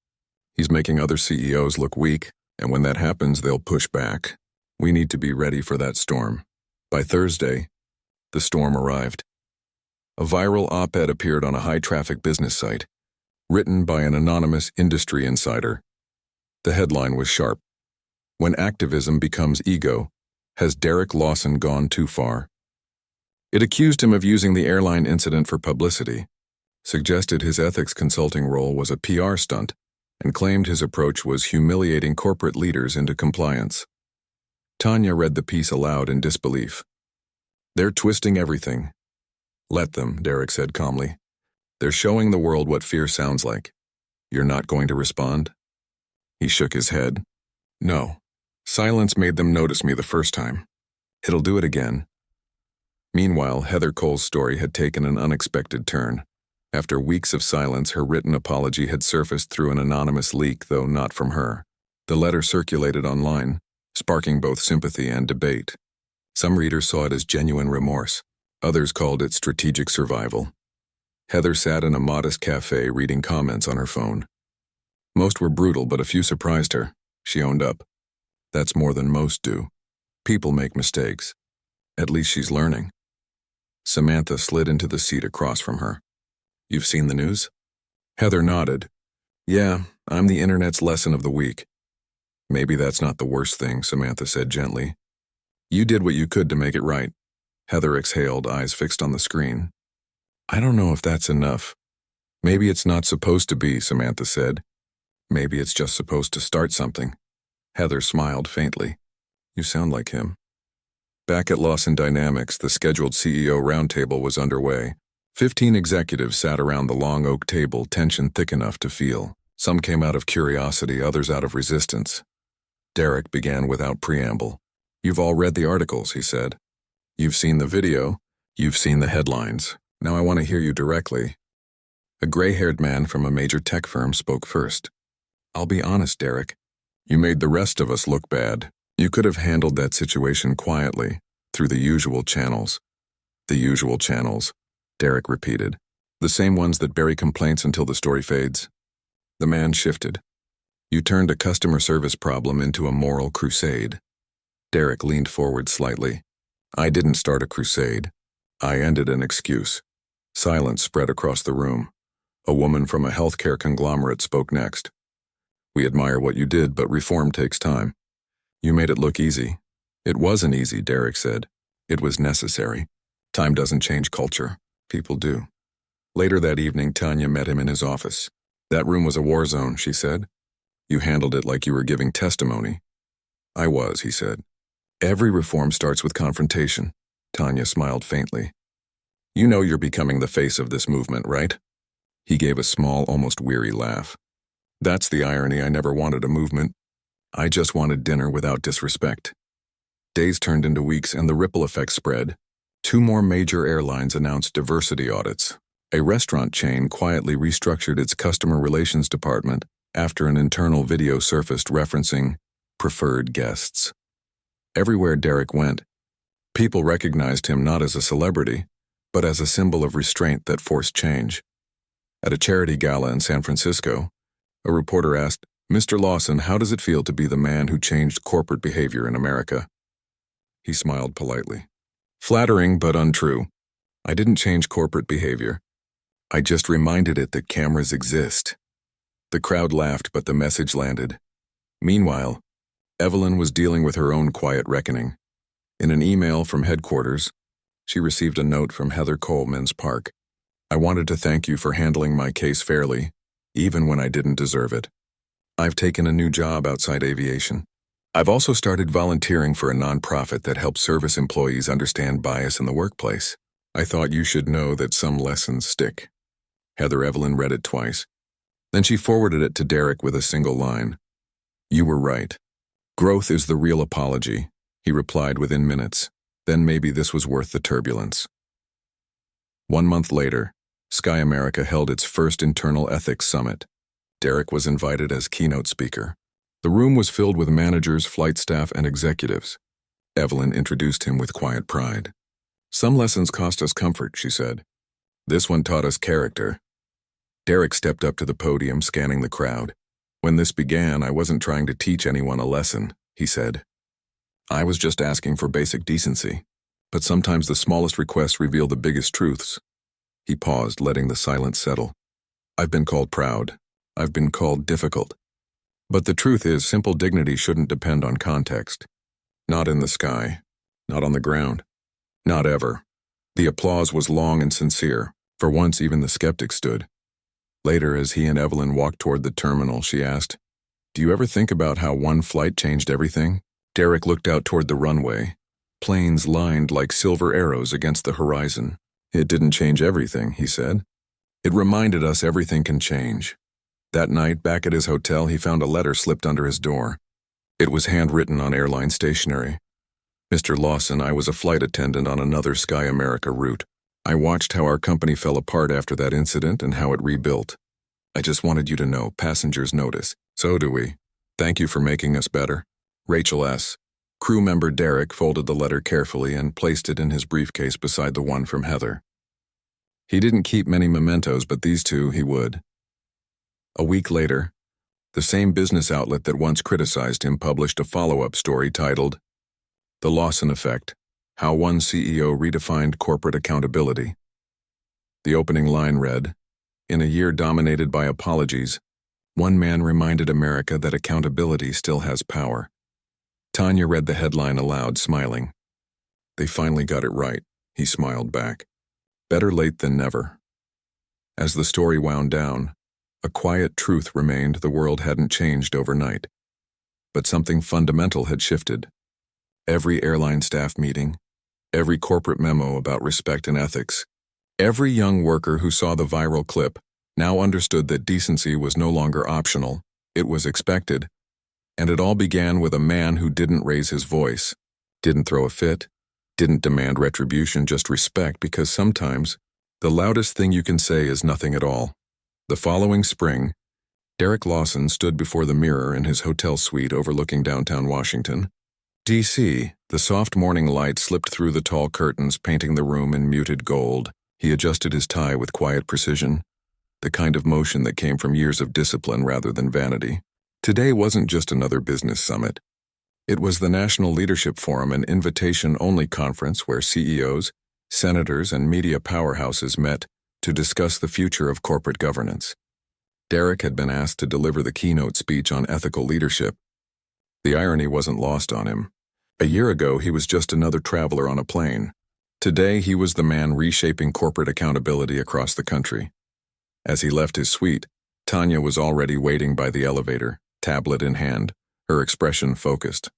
He's making other CEOs look weak, and when that happens, they'll push back. We need to be ready for that storm. By Thursday, the storm arrived. A viral op-ed appeared on a high-traffic business site, written by an anonymous industry insider. The headline was sharp. When activism becomes ego, has Derek Lawson gone too far? It accused him of using the airline incident for publicity, suggested his ethics consulting role was a PR stunt, and claimed his approach was humiliating corporate leaders into compliance. Tanya read the piece aloud in disbelief. They're twisting everything. Let them, Derek said calmly. They're showing the world what fear sounds like. You're not going to respond? He shook his head. No. Silence made them notice me the first time. It'll do it again. Meanwhile, Heather Cole's story had taken an unexpected turn. After weeks of silence, her written apology had surfaced through an anonymous leak, though not from her. The letter circulated online, sparking both sympathy and debate. Some readers saw it as genuine remorse. Others called it strategic survival. Heather sat in a modest cafe reading comments on her phone. Most were brutal, but a few surprised her. She owned up. That's more than most do. People make mistakes. At least she's learning. Samantha slid into the seat across from her. You've seen the news? Heather nodded. Yeah, I'm the internet's lesson of the week. Maybe that's not the worst thing, Samantha said gently. You did what you could to make it right. Heather exhaled, eyes fixed on the screen. I don't know if that's enough. Maybe it's not supposed to be, Samantha said. Maybe it's just supposed to start something. Heather smiled faintly. You sound like him. Back at Lawson Dynamics, the scheduled CEO roundtable was underway. 15 executives sat around the long oak table, tension thick enough to feel. Some came out of curiosity, others out of resistance. Derek began without preamble. You've all read the articles, he said. You've seen the video. You've seen the headlines. Now I want to hear you directly. A gray-haired man from a major tech firm spoke first. I'll be honest, Derek. You made the rest of us look bad. You could have handled that situation quietly, through the usual channels. The usual channels, Derek repeated. The same ones that bury complaints until the story fades. The man shifted. You turned a customer service problem into a moral crusade. Derek leaned forward slightly. I didn't start a crusade. I ended an excuse. Silence spread across the room. A woman from a healthcare conglomerate spoke next. We admire what you did, but reform takes time. You made it look easy. It wasn't easy, Derek said. It was necessary. Time doesn't change culture. People do. Later that evening, Tanya met him in his office. That room was a war zone, she said. You handled it like you were giving testimony. I was, he said. Every reform starts with confrontation. Tanya smiled faintly. You know you're becoming the face of this movement, right? He gave a small, almost weary laugh. That's the irony. I never wanted a movement. I just wanted dinner without disrespect. Days turned into weeks and the ripple effect spread. 2 more major airlines announced diversity audits. A restaurant chain quietly restructured its customer relations department after an internal video surfaced referencing preferred guests. Everywhere Derek went, people recognized him not as a celebrity, but as a symbol of restraint that forced change. At a charity gala in San Francisco, a reporter asked, Mr. Lawson, how does it feel to be the man who changed corporate behavior in America? He smiled politely. Flattering, but untrue. I didn't change corporate behavior. I just reminded it that cameras exist. The crowd laughed, but the message landed. Meanwhile, Evelyn was dealing with her own quiet reckoning. In an email from headquarters, she received a note from Heather Coleman's Park. I wanted to thank you for handling my case fairly, even when I didn't deserve it. I've taken a new job outside aviation. I've also started volunteering for a nonprofit that helps service employees understand bias in the workplace. I thought you should know that some lessons stick. Heather Evelyn read it twice. Then she forwarded it to Derek with a single line. You were right. Growth is the real apology, he replied within minutes. Then maybe this was worth the turbulence. 1 month later, Sky America held its first internal ethics summit. Derek was invited as keynote speaker. The room was filled with managers, flight staff, and executives. Evelyn introduced him with quiet pride. Some lessons cost us comfort, she said. This one taught us character. Derek stepped up to the podium, scanning the crowd. When this began, I wasn't trying to teach anyone a lesson, he said. I was just asking for basic decency. But sometimes the smallest requests reveal the biggest truths. He paused, letting the silence settle. I've been called proud. I've been called difficult. But the truth is, simple dignity shouldn't depend on context. Not in the sky. Not on the ground. Not ever. The applause was long and sincere. For once, even the skeptic stood. Later, as he and Evelyn walked toward the terminal, she asked, Do you ever think about how one flight changed everything? Derek looked out toward the runway. Planes lined like silver arrows against the horizon. It didn't change everything, he said. It reminded us everything can change. That night, back at his hotel, he found a letter slipped under his door. It was handwritten on airline stationery. Mr. Lawson, I was a flight attendant on another Sky America route. I watched how our company fell apart after that incident and how it rebuilt. I just wanted you to know, passengers notice. So do we. Thank you for making us better. Rachel S. Crew member Derek folded the letter carefully and placed it in his briefcase beside the one from Heather. He didn't keep many mementos, but these two he would. A week later, The same business outlet that once criticized him published a follow-up story titled, "The Lawson Effect: How One CEO Redefined Corporate Accountability." The opening line read, "In a year dominated by apologies, one man reminded America that accountability still has power." Tanya read the headline aloud, smiling. "They finally got it right," he smiled back. "Better late than never." As the story wound down, a quiet truth remained: the world hadn't changed overnight. But something fundamental had shifted. Every airline staff meeting, every corporate memo about respect and ethics, every young worker who saw the viral clip now understood that decency was no longer optional, it was expected. And it all began with a man who didn't raise his voice, didn't throw a fit, didn't demand retribution, just respect, because sometimes the loudest thing you can say is nothing at all. The following spring, Derek Lawson stood before the mirror in his hotel suite overlooking downtown Washington, D.C. The soft morning light slipped through the tall curtains, painting the room in muted gold. He adjusted his tie with quiet precision, the kind of motion that came from years of discipline rather than vanity. Today wasn't just another business summit. It was the National Leadership Forum, an invitation-only conference where CEOs, senators, and media powerhouses met to discuss the future of corporate governance. Derek had been asked to deliver the keynote speech on ethical leadership. The irony wasn't lost on him. A year ago, he was just another traveler on a plane. Today, he was the man reshaping corporate accountability across the country. As he left his suite, Tanya was already waiting by the elevator, tablet in hand, her expression focused.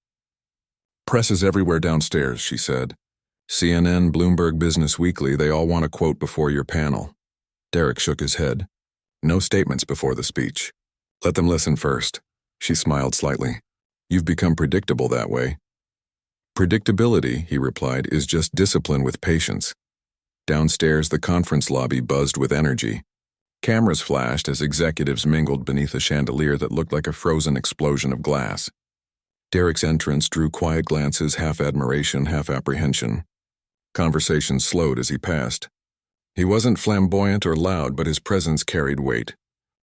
"Press is everywhere downstairs," she said. "CNN, Bloomberg Business Weekly, they all want a quote before your panel." Derek shook his head. "No statements before the speech. Let them listen first." She smiled slightly. "You've become predictable that way." "Predictability," he replied, "is just discipline with patience." Downstairs, the conference lobby buzzed with energy. Cameras flashed as executives mingled beneath a chandelier that looked like a frozen explosion of glass. Derek's entrance drew quiet glances, half admiration, half apprehension. Conversation slowed as he passed. He wasn't flamboyant or loud, but his presence carried weight.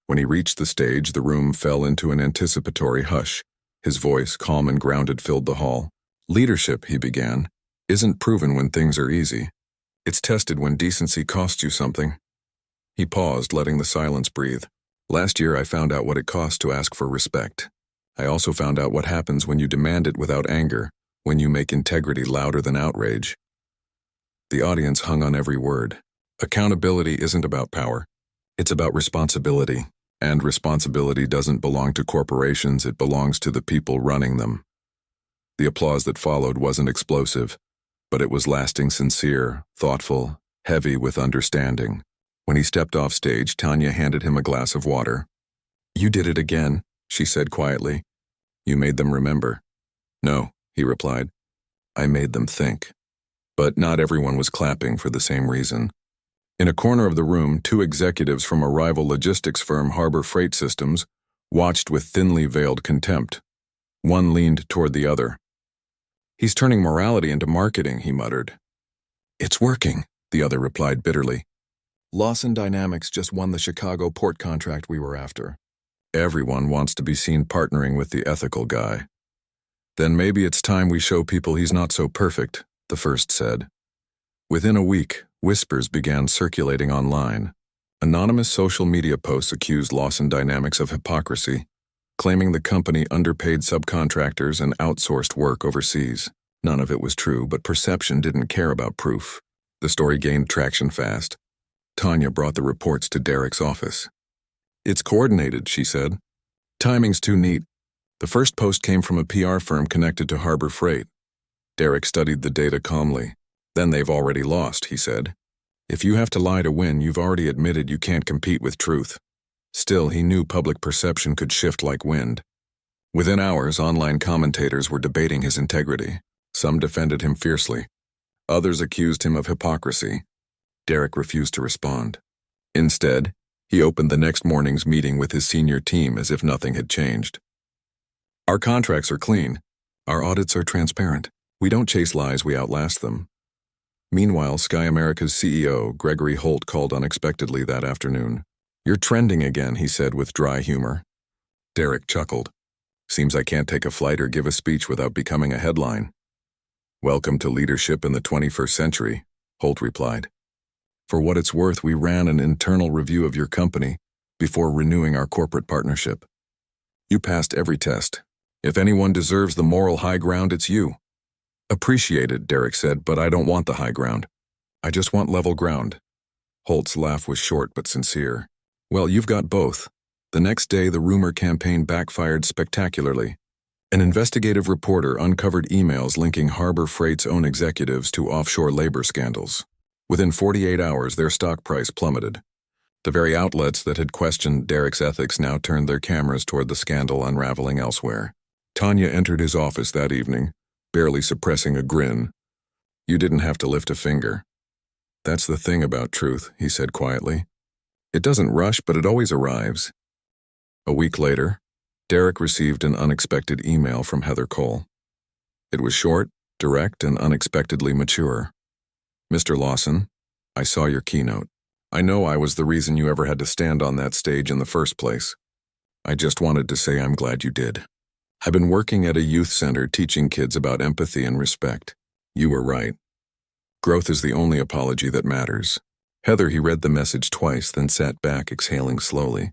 When he reached the stage, the room fell into an anticipatory hush. His voice, calm and grounded, filled the hall. "Leadership," he began, "isn't proven when things are easy. It's tested when decency costs you something." He paused, letting the silence breathe. "Last year I found out what it costs to ask for respect. I also found out what happens when you demand it without anger, when you make integrity louder than outrage." The audience hung on every word. Accountability isn't about power. It's about responsibility. And responsibility doesn't belong to corporations, it belongs to the people running them. The applause that followed wasn't explosive, but it was lasting, sincere, thoughtful, heavy with understanding. When he stepped off stage, Tanya handed him a glass of water. "You did it again," she said quietly. "You made them remember." "No," he replied. "I made them think." But not everyone was clapping for the same reason. In a corner of the room, two executives from a rival logistics firm, Harbor Freight Systems, watched with thinly veiled contempt. One leaned toward the other. "He's turning morality into marketing," he muttered. "It's working," the other replied bitterly. "Lawson Dynamics just won the Chicago port contract we were after. Everyone wants to be seen partnering with the ethical guy." "Then maybe it's time we show people he's not so perfect," the first said. Within a week, whispers began circulating online. Anonymous social media posts accused Lawson Dynamics of hypocrisy, claiming the company underpaid subcontractors and outsourced work overseas. None of it was true, but perception didn't care about proof. The story gained traction fast. Tanya brought the reports to Derek's office. "It's coordinated," she said. "Timing's too neat. The first post came from a PR firm connected to Harbor Freight." Derek studied the data calmly. "Then they've already lost," he said. "If you have to lie to win, you've already admitted you can't compete with truth." Still, he knew public perception could shift like wind. Within hours, online commentators were debating his integrity. Some defended him fiercely. Others accused him of hypocrisy. Derek refused to respond. Instead, he opened the next morning's meeting with his senior team as if nothing had changed. "Our contracts are clean. Our audits are transparent. We don't chase lies, we outlast them." Meanwhile, Sky America's CEO, Gregory Holt, called unexpectedly that afternoon. "You're trending again," he said with dry humor. Derek chuckled. Seems I can't take a flight or give a speech without becoming a headline. Welcome to leadership in the 21st century, Holt replied. For what it's worth, we ran an internal review of your company before renewing our corporate partnership. You passed every test. If anyone deserves the moral high ground, it's you. Appreciated, Derek said, but I don't want the high ground. I just want level ground. Holt's laugh was short but sincere. Well, you've got both. The next day, the rumor campaign backfired spectacularly. An investigative reporter uncovered emails linking Harbor Freight's own executives to offshore labor scandals. Within 48 hours, their stock price plummeted. The very outlets that had questioned Derek's ethics now turned their cameras toward the scandal unraveling elsewhere. Tanya entered his office that evening, barely suppressing a grin. You didn't have to lift a finger. That's the thing about truth, he said quietly. It doesn't rush, but it always arrives. A week later, Derek received an unexpected email from Heather Cole. It was short, direct, and unexpectedly mature. Mr. Lawson, I saw your keynote. I know I was the reason you ever had to stand on that stage in the first place. I just wanted to say I'm glad you did. I've been working at a youth center teaching kids about empathy and respect. You were right. Growth is the only apology that matters. Heather, he read the message twice, then sat back, exhaling slowly.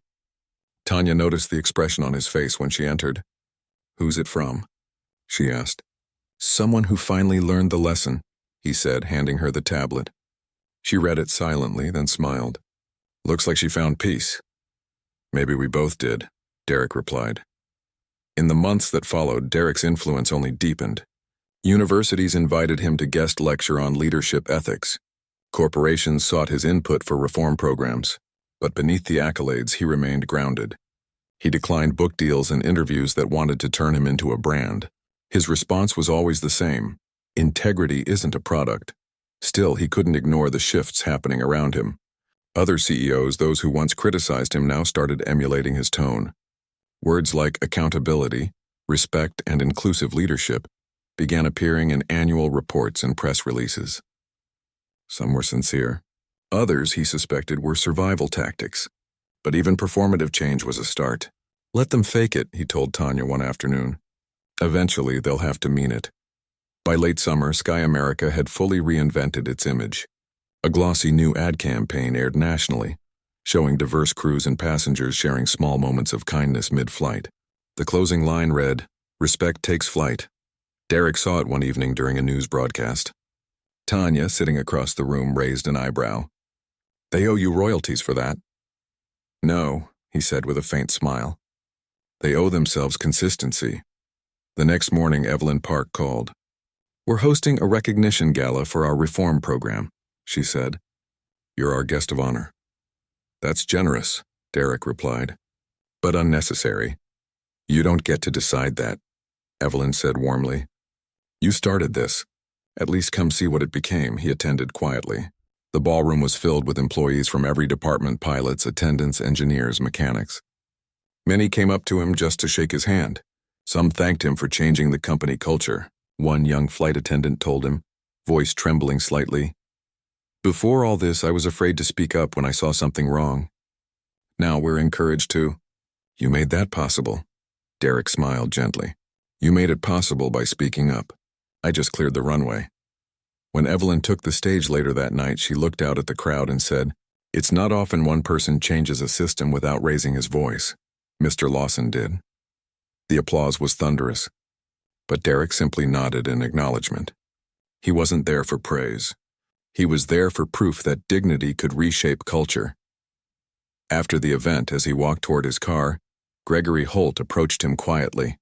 Tanya noticed the expression on his face when she entered. Who's it from? She asked. Someone who finally learned the lesson, he said, handing her the tablet. She read it silently, then smiled. Looks like she found peace. Maybe we both did, Derek replied. In the months that followed, Derek's influence only deepened. Universities invited him to guest lecture on leadership ethics. Corporations sought his input for reform programs, but beneath the accolades, he remained grounded. He declined book deals and interviews that wanted to turn him into a brand. His response was always the same. Integrity isn't a product. Still, he couldn't ignore the shifts happening around him. Other CEOs, those who once criticized him, now started emulating his tone. Words like accountability, respect, and inclusive leadership began appearing in annual reports and press releases. Some were sincere. Others, he suspected, were survival tactics. But even performative change was a start. Let them fake it, he told Tanya one afternoon. Eventually, they'll have to mean it. By late summer, Sky America had fully reinvented its image. A glossy new ad campaign aired nationally, showing diverse crews and passengers sharing small moments of kindness mid-flight. The closing line read, "Respect takes flight." Derek saw it one evening during a news broadcast. Tanya, sitting across the room, raised an eyebrow. They owe you royalties for that. No, he said with a faint smile. They owe themselves consistency. The next morning, Evelyn Park called. We're hosting a recognition gala for our reform program, she said. You're our guest of honor. That's generous, Derek replied, but unnecessary. You don't get to decide that, Evelyn said warmly. You started this. At least come see what it became, he attended quietly. The ballroom was filled with employees from every department, pilots, attendants, engineers, mechanics. Many came up to him just to shake his hand. Some thanked him for changing the company culture. One young flight attendant told him, voice trembling slightly. Before all this, I was afraid to speak up when I saw something wrong. Now we're encouraged to. You made that possible. Derek smiled gently. You made it possible by speaking up. I just cleared the runway. When Evelyn took the stage later that night, she looked out at the crowd and said, It's not often one person changes a system without raising his voice. Mr. Lawson did. The applause was thunderous, but Derek simply nodded in acknowledgement. He wasn't there for praise. He was there for proof that dignity could reshape culture. After the event, as he walked toward his car, Gregory Holt approached him quietly.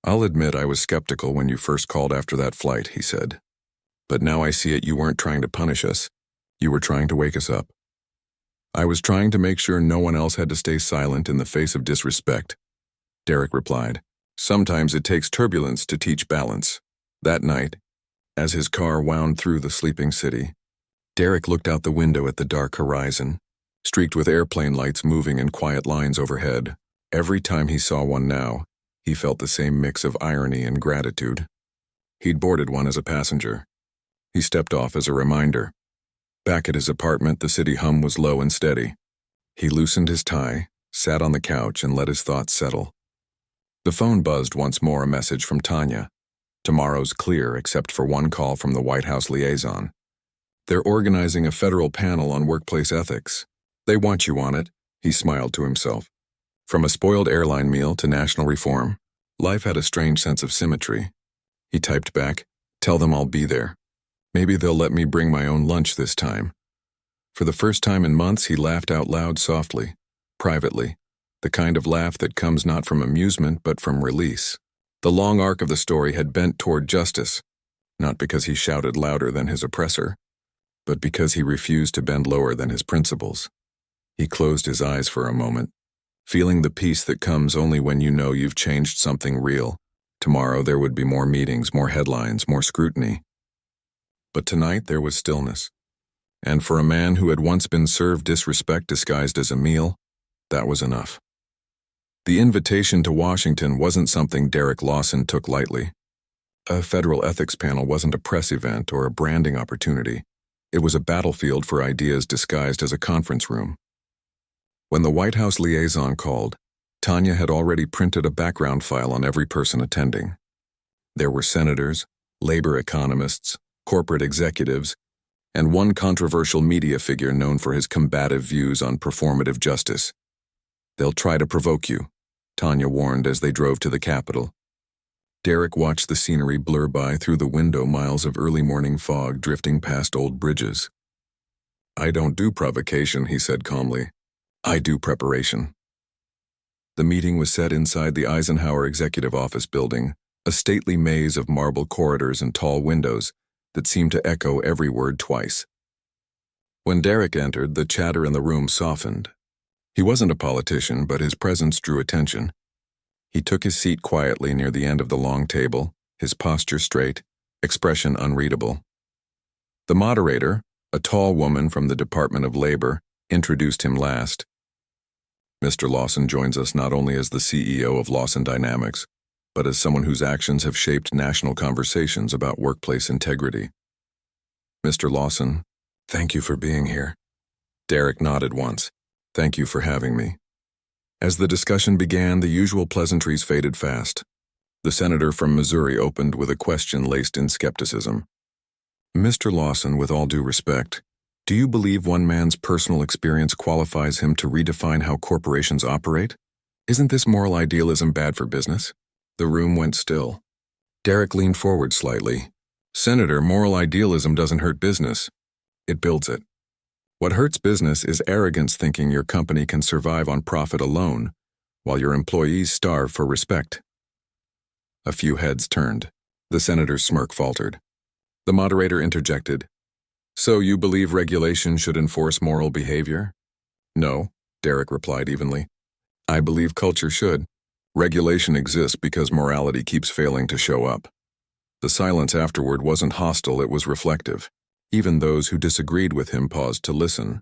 I'll admit I was skeptical when you first called after that flight, he said. But now I see it, you weren't trying to punish us. You were trying to wake us up. I was trying to make sure no one else had to stay silent in the face of disrespect, Derek replied. Sometimes it takes turbulence to teach balance. That night, as his car wound through the sleeping city, Derek looked out the window at the dark horizon, streaked with airplane lights moving in quiet lines overhead. Every time he saw one now, he felt the same mix of irony and gratitude. He'd boarded one as a passenger. He stepped off as a reminder. Back at his apartment, the city hum was low and steady. He loosened his tie, sat on the couch and let his thoughts settle. The phone buzzed once more, a message from Tanya. Tomorrow's clear except for one call from the White House liaison. They're organizing a federal panel on workplace ethics. They want you on it, he smiled to himself. From a spoiled airline meal to national reform, life had a strange sense of symmetry. He typed back, "Tell them I'll be there. Maybe they'll let me bring my own lunch this time." For the first time in months, he laughed out loud softly, privately, the kind of laugh that comes not from amusement but from release. The long arc of the story had bent toward justice, not because he shouted louder than his oppressor, but because he refused to bend lower than his principles. He closed his eyes for a moment, feeling the peace that comes only when you know you've changed something real. Tomorrow there would be more meetings, more headlines, more scrutiny. But tonight there was stillness. And for a man who had once been served disrespect disguised as a meal, that was enough. The invitation to Washington wasn't something Derek Lawson took lightly. A federal ethics panel wasn't a press event or a branding opportunity. It was a battlefield for ideas disguised as a conference room. When the White House liaison called, Tanya had already printed a background file on every person attending. There were senators, labor economists, corporate executives, and one controversial media figure known for his combative views on performative justice. "They'll try to provoke you," Tanya warned as they drove to the Capitol. Derek watched the scenery blur by through the window, miles of early morning fog drifting past old bridges. "I don't do provocation," he said calmly. "I do preparation." The meeting was set inside the Eisenhower Executive Office building, a stately maze of marble corridors and tall windows that seemed to echo every word twice. When Derek entered, the chatter in the room softened. He wasn't a politician, but his presence drew attention. He took his seat quietly near the end of the long table, his posture straight, expression unreadable. The moderator, a tall woman from the Department of Labor, introduced him last. "Mr. Lawson joins us not only as the CEO of Lawson Dynamics, but as someone whose actions have shaped national conversations about workplace integrity." "Mr. Lawson, thank you for being here." Derek nodded once. "Thank you for having me." As the discussion began, the usual pleasantries faded fast. The senator from Missouri opened with a question laced in skepticism. "Mr. Lawson, with all due respect, do you believe one man's personal experience qualifies him to redefine how corporations operate? Isn't this moral idealism bad for business?" The room went still. Derek leaned forward slightly. "Senator, moral idealism doesn't hurt business. It builds it. What hurts business is arrogance, thinking your company can survive on profit alone, while your employees starve for respect." A few heads turned. The senator's smirk faltered. The moderator interjected. "So you believe regulation should enforce moral behavior?" "No," Derek replied evenly. "I believe culture should. Regulation exists because morality keeps failing to show up." The silence afterward wasn't hostile, it was reflective. Even those who disagreed with him paused to listen.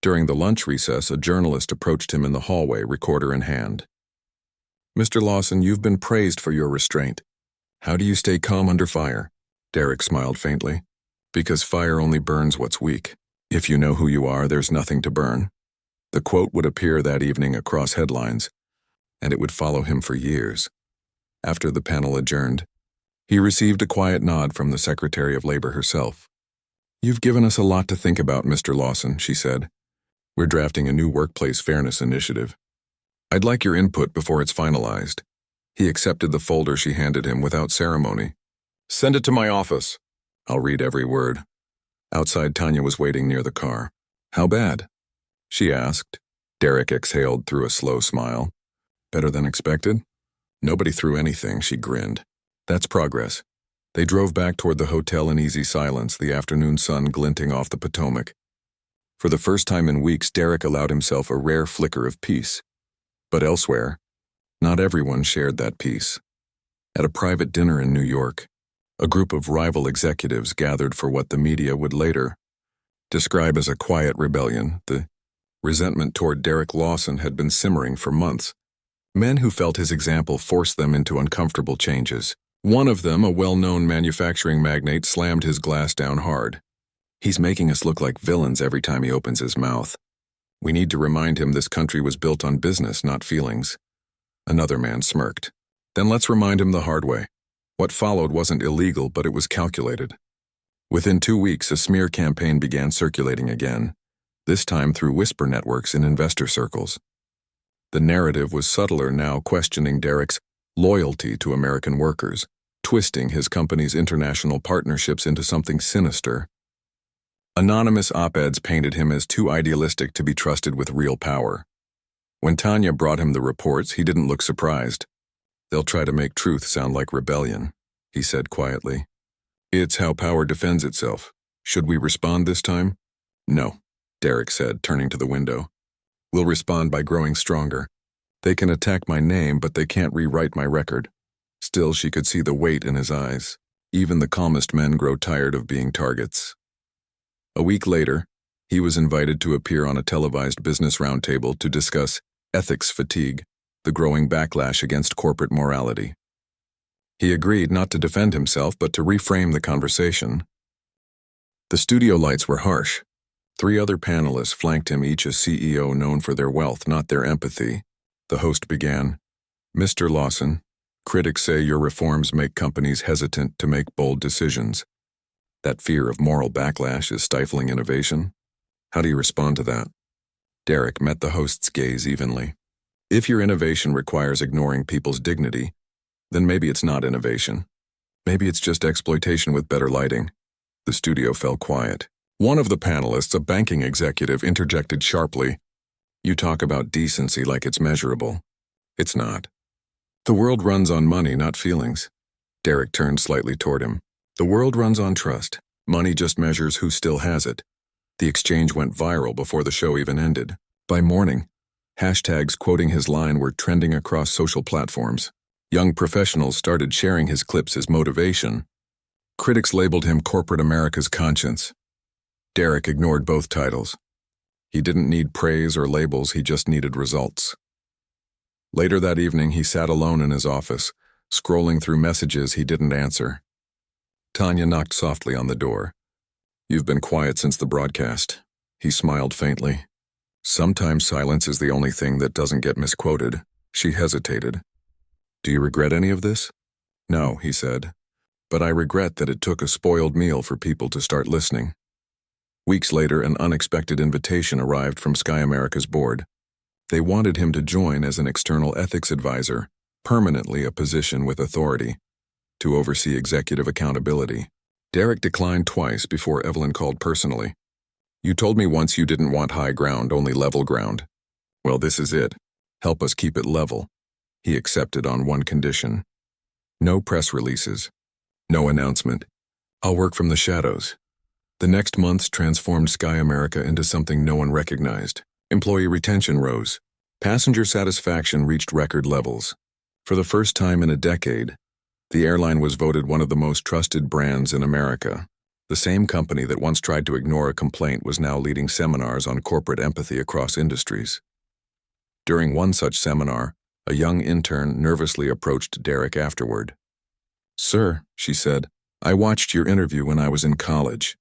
During the lunch recess, a journalist approached him in the hallway, recorder in hand. "Mr. Lawson, you've been praised for your restraint. How do you stay calm under fire?" Derek smiled faintly. "Because fire only burns what's weak. If you know who you are, there's nothing to burn." The quote would appear that evening across headlines, and it would follow him for years. After the panel adjourned, he received a quiet nod from the Secretary of Labor herself. "You've given us a lot to think about, Mr. Lawson," she said. "We're drafting a new workplace fairness initiative. I'd like your input before it's finalized." He accepted the folder she handed him without ceremony. "Send it to my office. I'll read every word." Outside, Tanya was waiting near the car. "How bad?" she asked. Derek exhaled through a slow smile. "Better than expected?" "Nobody threw anything," she grinned. "That's progress." They drove back toward the hotel in easy silence, the afternoon sun glinting off the Potomac. For the first time in weeks, Derek allowed himself a rare flicker of peace. But elsewhere, not everyone shared that peace. At a private dinner in New York, a group of rival executives gathered for what the media would later describe as a quiet rebellion. The resentment toward Derek Lawson had been simmering for months. Men who felt his example forced them into uncomfortable changes. One of them, a well-known manufacturing magnate, slammed his glass down hard. "He's making us look like villains every time he opens his mouth." We need to remind him this country was built on business, not feelings. Another man smirked. Then let's remind him the hard way. What followed wasn't illegal, but it was calculated. Within 2 weeks, a smear campaign began circulating again, this time through whisper networks in investor circles. The narrative was subtler now, questioning Derek's loyalty to American workers, twisting his company's international partnerships into something sinister. Anonymous op-eds painted him as too idealistic to be trusted with real power. When Tanya brought him the reports, he didn't look surprised. They'll try to make truth sound like rebellion, he said quietly. It's how power defends itself. Should we respond this time? No, Derek said, turning to the window. We'll respond by growing stronger. They can attack my name, but they can't rewrite my record. Still, she could see the weight in his eyes. Even the calmest men grow tired of being targets. A week later, he was invited to appear on a televised business roundtable to discuss ethics fatigue, the growing backlash against corporate morality. He agreed not to defend himself, but to reframe the conversation. The studio lights were harsh. 3 other panelists flanked him, each a CEO known for their wealth, not their empathy. The host began, Mr. Lawson, critics say your reforms make companies hesitant to make bold decisions. That fear of moral backlash is stifling innovation. How do you respond to that? Derek met the host's gaze evenly. If your innovation requires ignoring people's dignity, then maybe it's not innovation. Maybe it's just exploitation with better lighting. The studio fell quiet. One of the panelists, a banking executive, interjected sharply. You talk about decency like it's measurable. It's not. The world runs on money, not feelings. Derek turned slightly toward him. The world runs on trust. Money just measures who still has it. The exchange went viral before the show even ended. By morning, hashtags quoting his line were trending across social platforms. Young professionals started sharing his clips as motivation. Critics labeled him corporate America's conscience. Derek ignored both titles. He didn't need praise or labels, he just needed results. Later that evening, he sat alone in his office, scrolling through messages he didn't answer. Tanya knocked softly on the door. You've been quiet since the broadcast. He smiled faintly. Sometimes silence is the only thing that doesn't get misquoted. She hesitated. Do you regret any of this? No, he said. But I regret that it took a spoiled meal for people to start listening. Weeks later, an unexpected invitation arrived from Sky America's board. They wanted him to join as an external ethics advisor, permanently a position with authority, to oversee executive accountability. Derek declined twice before Evelyn called personally. You told me once you didn't want high ground, only level ground. Well, this is it. Help us keep it level. He accepted on one condition. No press releases. No announcement. I'll work from the shadows. The next months transformed Sky America into something no one recognized. Employee retention rose. Passenger satisfaction reached record levels. For the first time in a decade, the airline was voted one of the most trusted brands in America. The same company that once tried to ignore a complaint was now leading seminars on corporate empathy across industries. During one such seminar, a young intern nervously approached Derek afterward. Sir, she said, I watched your interview when I was in college.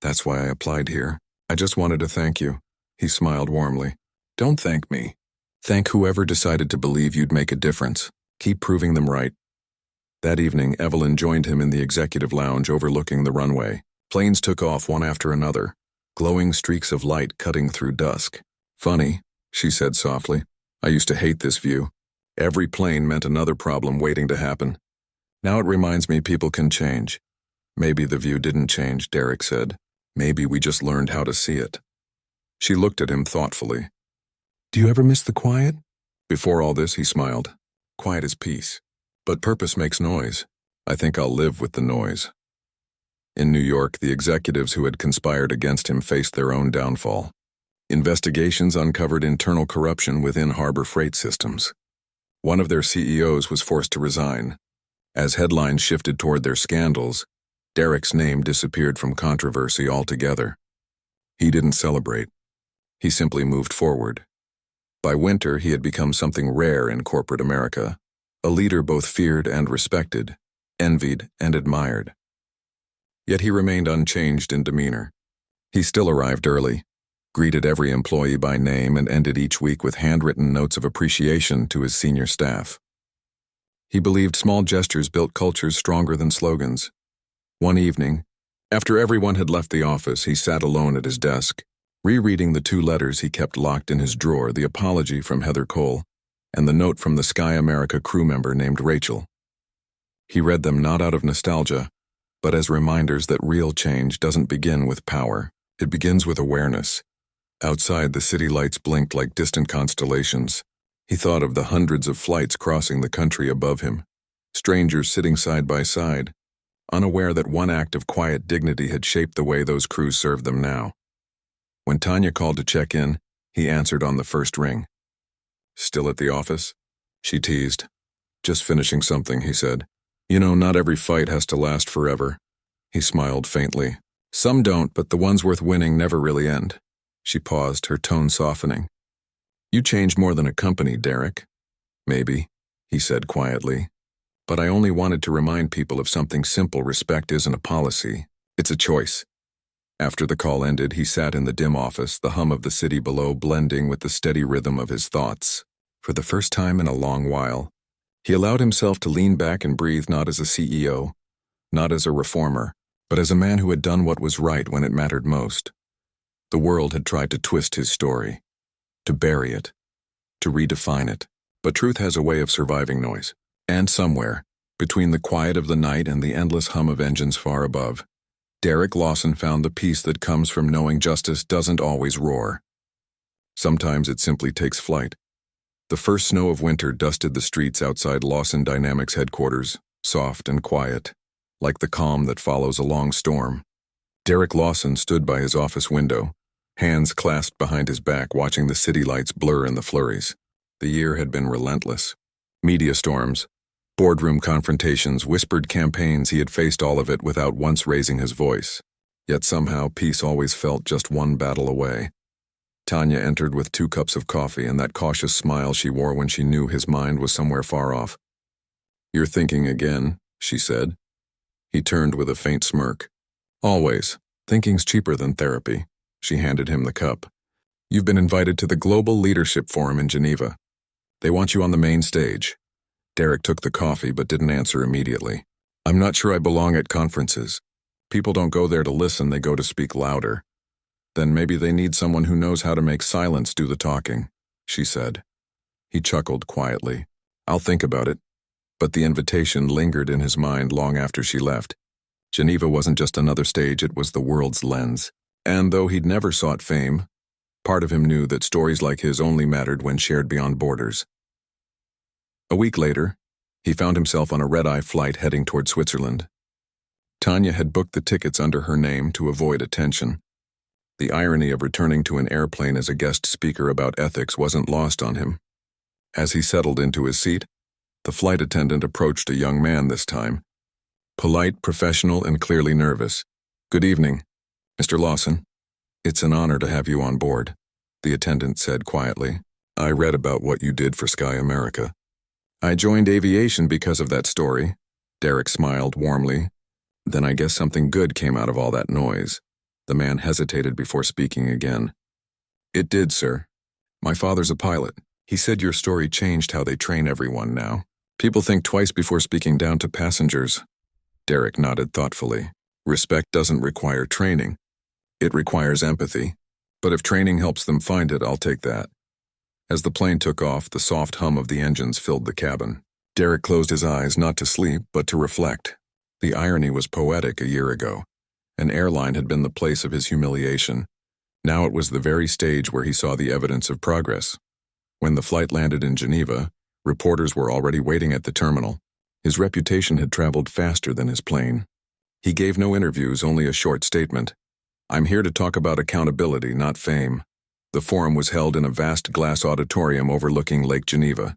That's why I applied here. I just wanted to thank you. He smiled warmly. Don't thank me. Thank whoever decided to believe you'd make a difference. Keep proving them right. That evening, Evelyn joined him in the executive lounge overlooking the runway. Planes took off one after another, glowing streaks of light cutting through dusk. Funny, she said softly. I used to hate this view. Every plane meant another problem waiting to happen. Now it reminds me people can change. Maybe the view didn't change, Derek said. Maybe we just learned how to see it. She looked at him thoughtfully. Do you ever miss the quiet? Before all this, he smiled. Quiet is peace. But purpose makes noise. I think I'll live with the noise. In New York, the executives who had conspired against him faced their own downfall. Investigations uncovered internal corruption within harbor freight systems. One of their CEOs was forced to resign. As headlines shifted toward their scandals, Derek's name disappeared from controversy altogether. He didn't celebrate. He simply moved forward. By winter, he had become something rare in corporate America, a leader both feared and respected, envied and admired. Yet he remained unchanged in demeanor. He still arrived early, greeted every employee by name, and ended each week with handwritten notes of appreciation to his senior staff. He believed small gestures built cultures stronger than slogans. One evening, after everyone had left the office, he sat alone at his desk, rereading the 2 letters he kept locked in his drawer, the apology from Heather Cole and the note from the Sky America crew member named Rachel. He read them not out of nostalgia, but as reminders that real change doesn't begin with power. It begins with awareness. Outside, the city lights blinked like distant constellations. He thought of the hundreds of flights crossing the country above him, strangers sitting side by side, unaware that one act of quiet dignity had shaped the way those crews served them now. When Tanya called to check in, he answered on the first ring. "Still at the office?" she teased. "Just finishing something," he said. "You know, not every fight has to last forever." He smiled faintly. "Some don't, but the ones worth winning never really end." She paused, her tone softening. "You changed more than a company, Derek." "Maybe," he said quietly. "But I only wanted to remind people of something simple. Respect isn't a policy. It's a choice." After the call ended, he sat in the dim office, the hum of the city below blending with the steady rhythm of his thoughts. For the first time in a long while, he allowed himself to lean back and breathe, not as a CEO, not as a reformer, but as a man who had done what was right when it mattered most. The world had tried to twist his story, to bury it, to redefine it, but truth has a way of surviving noise. And somewhere, between the quiet of the night and the endless hum of engines far above, Derek Lawson found the peace that comes from knowing justice doesn't always roar. Sometimes it simply takes flight. The first snow of winter dusted the streets outside Lawson Dynamics headquarters, soft and quiet, like the calm that follows a long storm. Derek Lawson stood by his office window, hands clasped behind his back, watching the city lights blur in the flurries. The year had been relentless. Media storms, boardroom confrontations, whispered campaigns. He had faced all of it without once raising his voice. Yet somehow peace always felt just one battle away. Tanya entered with 2 cups of coffee and that cautious smile she wore when she knew his mind was somewhere far off. "You're thinking again," she said. He turned with a faint smirk. "Always. Thinking's cheaper than therapy." She handed him the cup. "You've been invited to the Global Leadership Forum in Geneva. They want you on the main stage." Derek took the coffee but didn't answer immediately. "I'm not sure I belong at conferences. People don't go there to listen, they go to speak louder." "Then maybe they need someone who knows how to make silence do the talking," she said. He chuckled quietly. "I'll think about it." But the invitation lingered in his mind long after she left. Geneva wasn't just another stage, it was the world's lens. And though he'd never sought fame, part of him knew that stories like his only mattered when shared beyond borders. A week later, he found himself on a red-eye flight heading toward Switzerland. Tanya had booked the tickets under her name to avoid attention. The irony of returning to an airplane as a guest speaker about ethics wasn't lost on him. As he settled into his seat, the flight attendant approached a young man this time. Polite, professional, and clearly nervous. "Good evening, Mr. Lawson. It's an honor to have you on board," the attendant said quietly. "I read about what you did for Sky America." "I joined aviation because of that story." Derek smiled warmly. "Then I guess something good came out of all that noise." The man hesitated before speaking again. "It did, sir. My father's a pilot. He said your story changed how they train everyone now. People think twice before speaking down to passengers." Derek nodded thoughtfully. "Respect doesn't require training. It requires empathy. But if training helps them find it, I'll take that." As the plane took off, the soft hum of the engines filled the cabin. Derek closed his eyes, not to sleep, but to reflect. The irony was poetic a year ago. An airline had been the place of his humiliation. Now it was the very stage where he saw the evidence of progress. When the flight landed in Geneva, reporters were already waiting at the terminal. His reputation had traveled faster than his plane. He gave no interviews, only a short statement. "I'm here to talk about accountability, not fame." The forum was held in a vast glass auditorium overlooking Lake Geneva.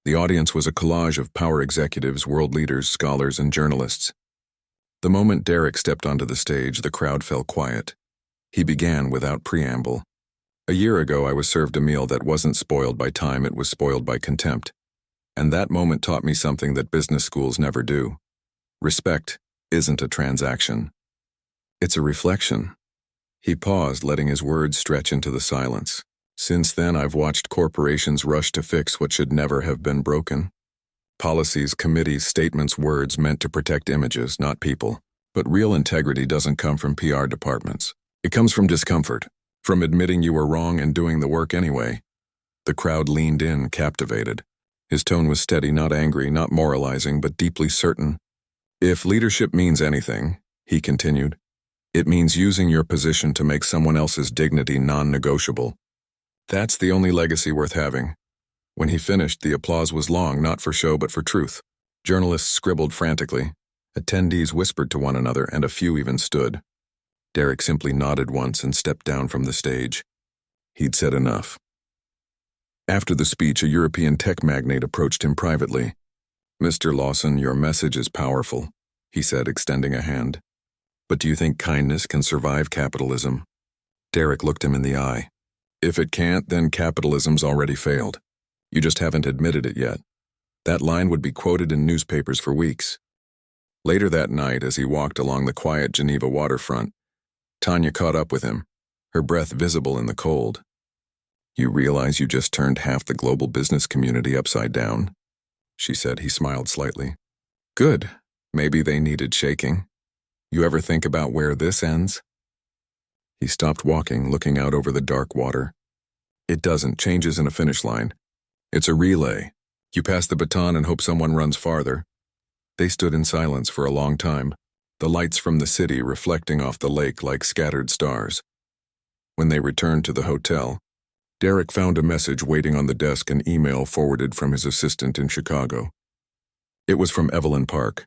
The audience was a collage of power executives, world leaders, scholars, and journalists. The moment Derek stepped onto the stage, the crowd fell quiet. He began without preamble. "A year ago, I was served a meal that wasn't spoiled by time, it was spoiled by contempt. And that moment taught me something that business schools never do. Respect isn't a transaction. It's a reflection. He paused, letting his words stretch into the silence. Since then, I've watched corporations rush to fix what should never have been broken. Policies, committees, statements, words meant to protect images, not people. But real integrity doesn't come from PR departments. It comes from discomfort, from admitting you were wrong and doing the work anyway. The crowd leaned in, captivated. His tone was steady, not angry, not moralizing, but deeply certain. If leadership means anything, he continued, it means using your position to make someone else's dignity non-negotiable. That's the only legacy worth having. When he finished, the applause was long, not for show but for truth. Journalists scribbled frantically. Attendees whispered to one another, and a few even stood. Derek simply nodded once and stepped down from the stage. He'd said enough. After the speech, a European tech magnate approached him privately. "Mr. Lawson, your message is powerful," he said, extending a hand. "But do you think kindness can survive capitalism?" Derek looked him in the eye. "If it can't, then capitalism's already failed. You just haven't admitted it yet." That line would be quoted in newspapers for weeks. Later that night, as he walked along the quiet Geneva waterfront, Tanya caught up with him, her breath visible in the cold. "You realize you just turned half the global business community upside down?" she said. He smiled slightly. "Good. Maybe they needed shaking. You ever think about where this ends?" He stopped walking, looking out over the dark water. "It doesn't. Change isn't a finish line. It's a relay. You pass the baton and hope someone runs farther." They stood in silence for a long time, the lights from the city reflecting off the lake like scattered stars. When they returned to the hotel, Derek found a message waiting on the desk, an email forwarded from his assistant in Chicago. It was from Evelyn Park.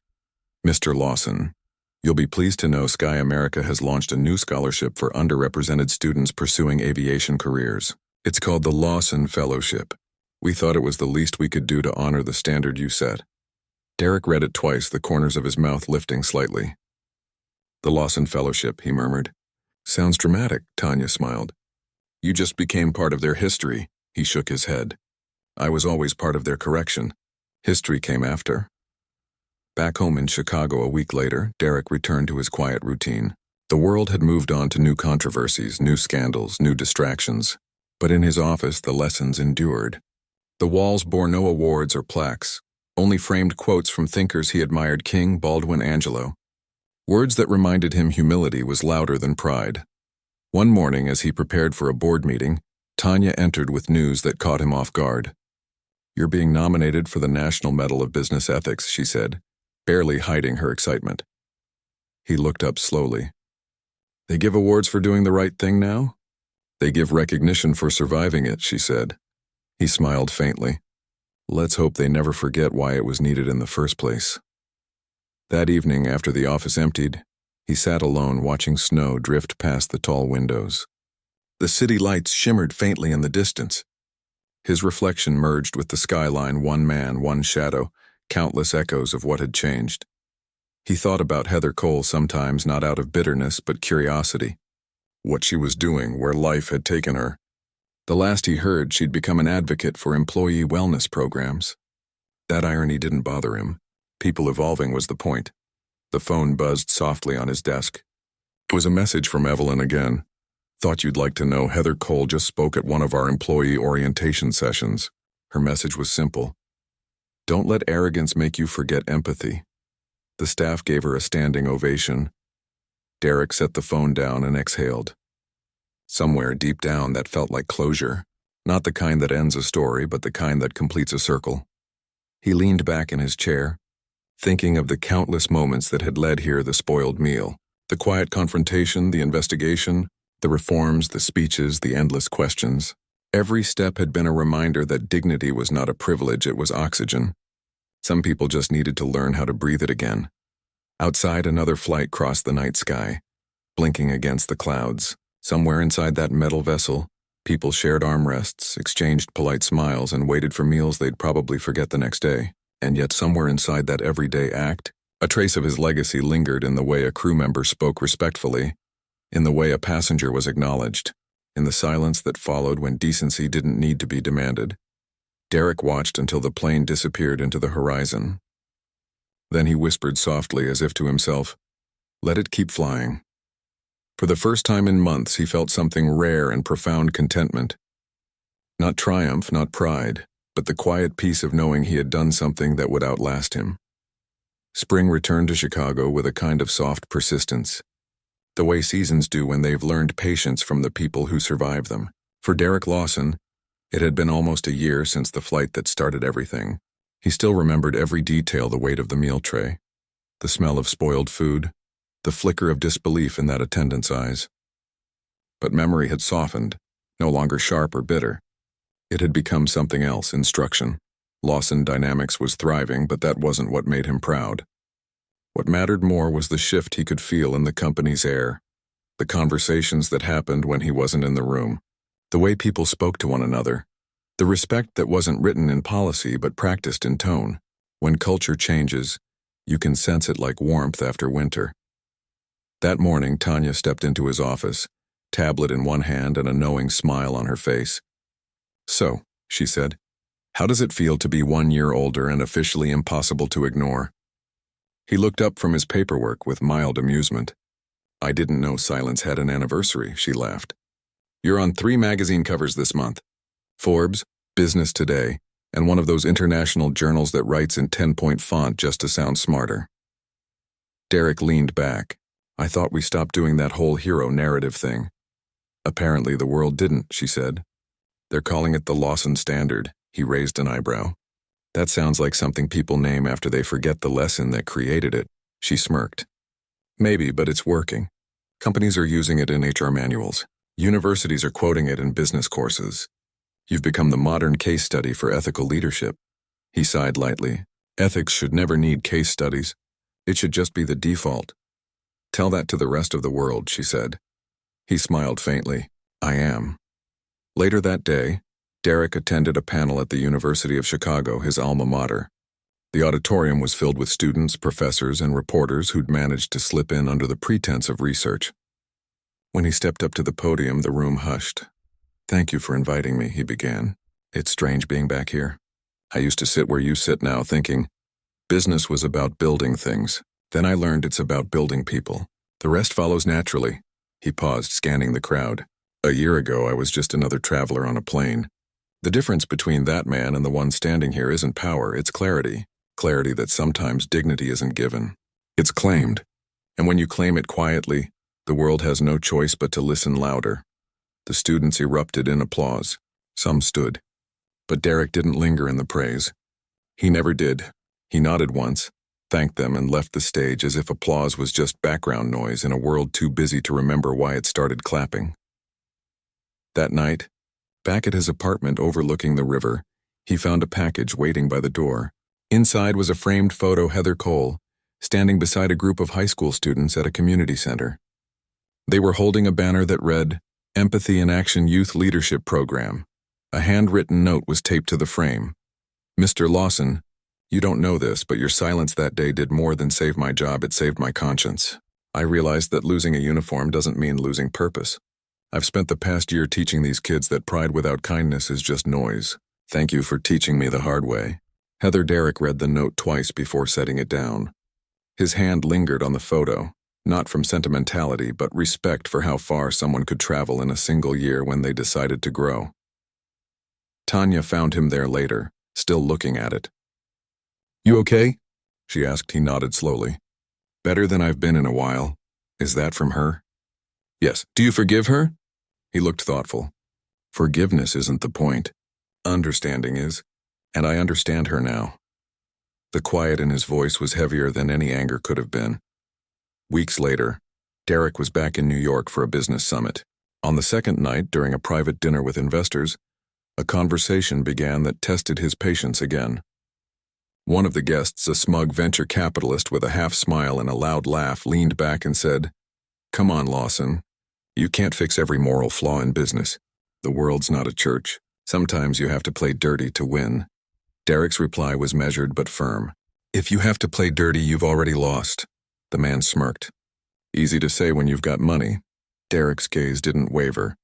"Mr. Lawson, you'll be pleased to know Sky America has launched a new scholarship for underrepresented students pursuing aviation careers. It's called the Lawson Fellowship. We thought it was the least we could do to honor the standard you set." Derek read it twice, the corners of his mouth lifting slightly. "The Lawson Fellowship," he murmured. "Sounds dramatic," Tanya smiled. "You just became part of their history," he shook his head. "I was always part of their correction. History came after." Back home in Chicago a week later, Derek returned to his quiet routine. The world had moved on to new controversies, new scandals, new distractions. But in his office, the lessons endured. The walls bore no awards or plaques, only framed quotes from thinkers he admired: King, Baldwin, Angelo. Words that reminded him humility was louder than pride. One morning, as he prepared for a board meeting, Tanya entered with news that caught him off guard. "You're being nominated for the National Medal of Business Ethics," she said, barely hiding her excitement. He looked up slowly. "They give awards for doing the right thing now?" "They give recognition for surviving it," she said. He smiled faintly. "Let's hope they never forget why it was needed in the first place." That evening, after the office emptied, he sat alone watching snow drift past the tall windows. The city lights shimmered faintly in the distance. His reflection merged with the skyline, one man, one shadow, countless echoes of what had changed. He thought about Heather Cole sometimes, not out of bitterness but curiosity. What she was doing, where life had taken her. The last he heard, she'd become an advocate for employee wellness programs. That irony didn't bother him. People evolving was the point. The phone buzzed softly on his desk. It was a message from Evelyn again. "Thought you'd like to know Heather Cole just spoke at one of our employee orientation sessions." Her message was simple. "Don't let arrogance make you forget empathy." The staff gave her a standing ovation. Derek set the phone down and exhaled. Somewhere deep down that felt like closure, not the kind that ends a story, but the kind that completes a circle. He leaned back in his chair, thinking of the countless moments that had led here, the spoiled meal, the quiet confrontation, the investigation, the reforms, the speeches, the endless questions. Every step had been a reminder that dignity was not a privilege, it was oxygen. Some people just needed to learn how to breathe it again. Outside, another flight crossed the night sky, blinking against the clouds. Somewhere inside that metal vessel, people shared armrests, exchanged polite smiles, and waited for meals they'd probably forget the next day. And yet somewhere inside that everyday act, a trace of his legacy lingered in the way a crew member spoke respectfully, in the way a passenger was acknowledged, in the silence that followed when decency didn't need to be demanded. Derek watched until the plane disappeared into the horizon. Then he whispered softly, as if to himself, "Let it keep flying." For the first time in months, he felt something rare and profound contentment. Not triumph, not pride, but the quiet peace of knowing he had done something that would outlast him. Spring returned to Chicago with a kind of soft persistence, the way seasons do when they've learned patience from the people who survive them. For Derek Lawson, it had been almost a year since the flight that started everything. He still remembered every detail: the weight of the meal tray, the smell of spoiled food, the flicker of disbelief in that attendant's eyes. But memory had softened, no longer sharp or bitter. It had become something else: instruction. Lawson Dynamics was thriving, but that wasn't what made him proud. What mattered more was the shift he could feel in the company's air, the conversations that happened when he wasn't in the room, the way people spoke to one another, the respect that wasn't written in policy but practiced in tone. When culture changes, you can sense it like warmth after winter. That morning, Tanya stepped into his office, tablet in one hand and a knowing smile on her face. "So," she said, "how does it feel to be 1 year older and officially impossible to ignore?" He looked up from his paperwork with mild amusement. "I didn't know silence had an anniversary," she laughed. "You're on 3 magazine covers this month: Forbes, Business Today, and one of those international journals that writes in 10-point font just to sound smarter." Derek leaned back. "I thought we stopped doing that whole hero narrative thing." "Apparently the world didn't," she said. "They're calling it the Lawson Standard." He raised an eyebrow. "That sounds like something people name after they forget the lesson that created it." She smirked. "Maybe, but it's working. Companies are using it in HR manuals. Universities are quoting it in business courses. You've become the modern case study for ethical leadership." He sighed lightly. "Ethics should never need case studies. It should just be the default." "Tell that to the rest of the world," she said. He smiled faintly. "I am." Later that day, Derek attended a panel at the University of Chicago, his alma mater. The auditorium was filled with students, professors, and reporters who'd managed to slip in under the pretense of research. When he stepped up to the podium, the room hushed. "Thank you for inviting me," he began. "It's strange being back here. I used to sit where you sit now, thinking business was about building things. Then I learned it's about building people. The rest follows naturally." He paused, scanning the crowd. "A year ago, I was just another traveler on a plane. The difference between that man and the one standing here isn't power, it's clarity. Clarity that sometimes dignity isn't given. It's claimed. And when you claim it quietly, the world has no choice but to listen louder." The students erupted in applause. Some stood. But Derek didn't linger in the praise. He never did. He nodded once, thanked them, and left the stage as if applause was just background noise in a world too busy to remember why it started clapping. That night, back at his apartment overlooking the river, he found a package waiting by the door. Inside was a framed photo of Heather Cole, standing beside a group of high school students at a community center. They were holding a banner that read, "Empathy in Action Youth Leadership Program." A handwritten note was taped to the frame. "Mr. Lawson, you don't know this, but your silence that day did more than save my job, it saved my conscience. I realized that losing a uniform doesn't mean losing purpose. I've spent the past year teaching these kids that pride without kindness is just noise. Thank you for teaching me the hard way." Heather. Derek read the note twice before setting it down. His hand lingered on the photo, not from sentimentality, but respect for how far someone could travel in a single year when they decided to grow. Tanya found him there later, still looking at it. "You okay?" she asked. He nodded slowly. "Better than I've been in a while." "Is that from her?" "Yes." "Do you forgive her?" He looked thoughtful. "Forgiveness isn't the point. Understanding is, and I understand her now." The quiet in his voice was heavier than any anger could have been. Weeks later, Derek was back in New York for a business summit. On the second night, during a private dinner with investors, a conversation began that tested his patience again. One of the guests, a smug venture capitalist with a half smile and a loud laugh, leaned back and said, "Come on, Lawson. You can't fix every moral flaw in business. The world's not a church. Sometimes you have to play dirty to win." Derek's reply was measured but firm. "If you have to play dirty, you've already lost." The man smirked. "Easy to say when you've got money." Derek's gaze didn't waver.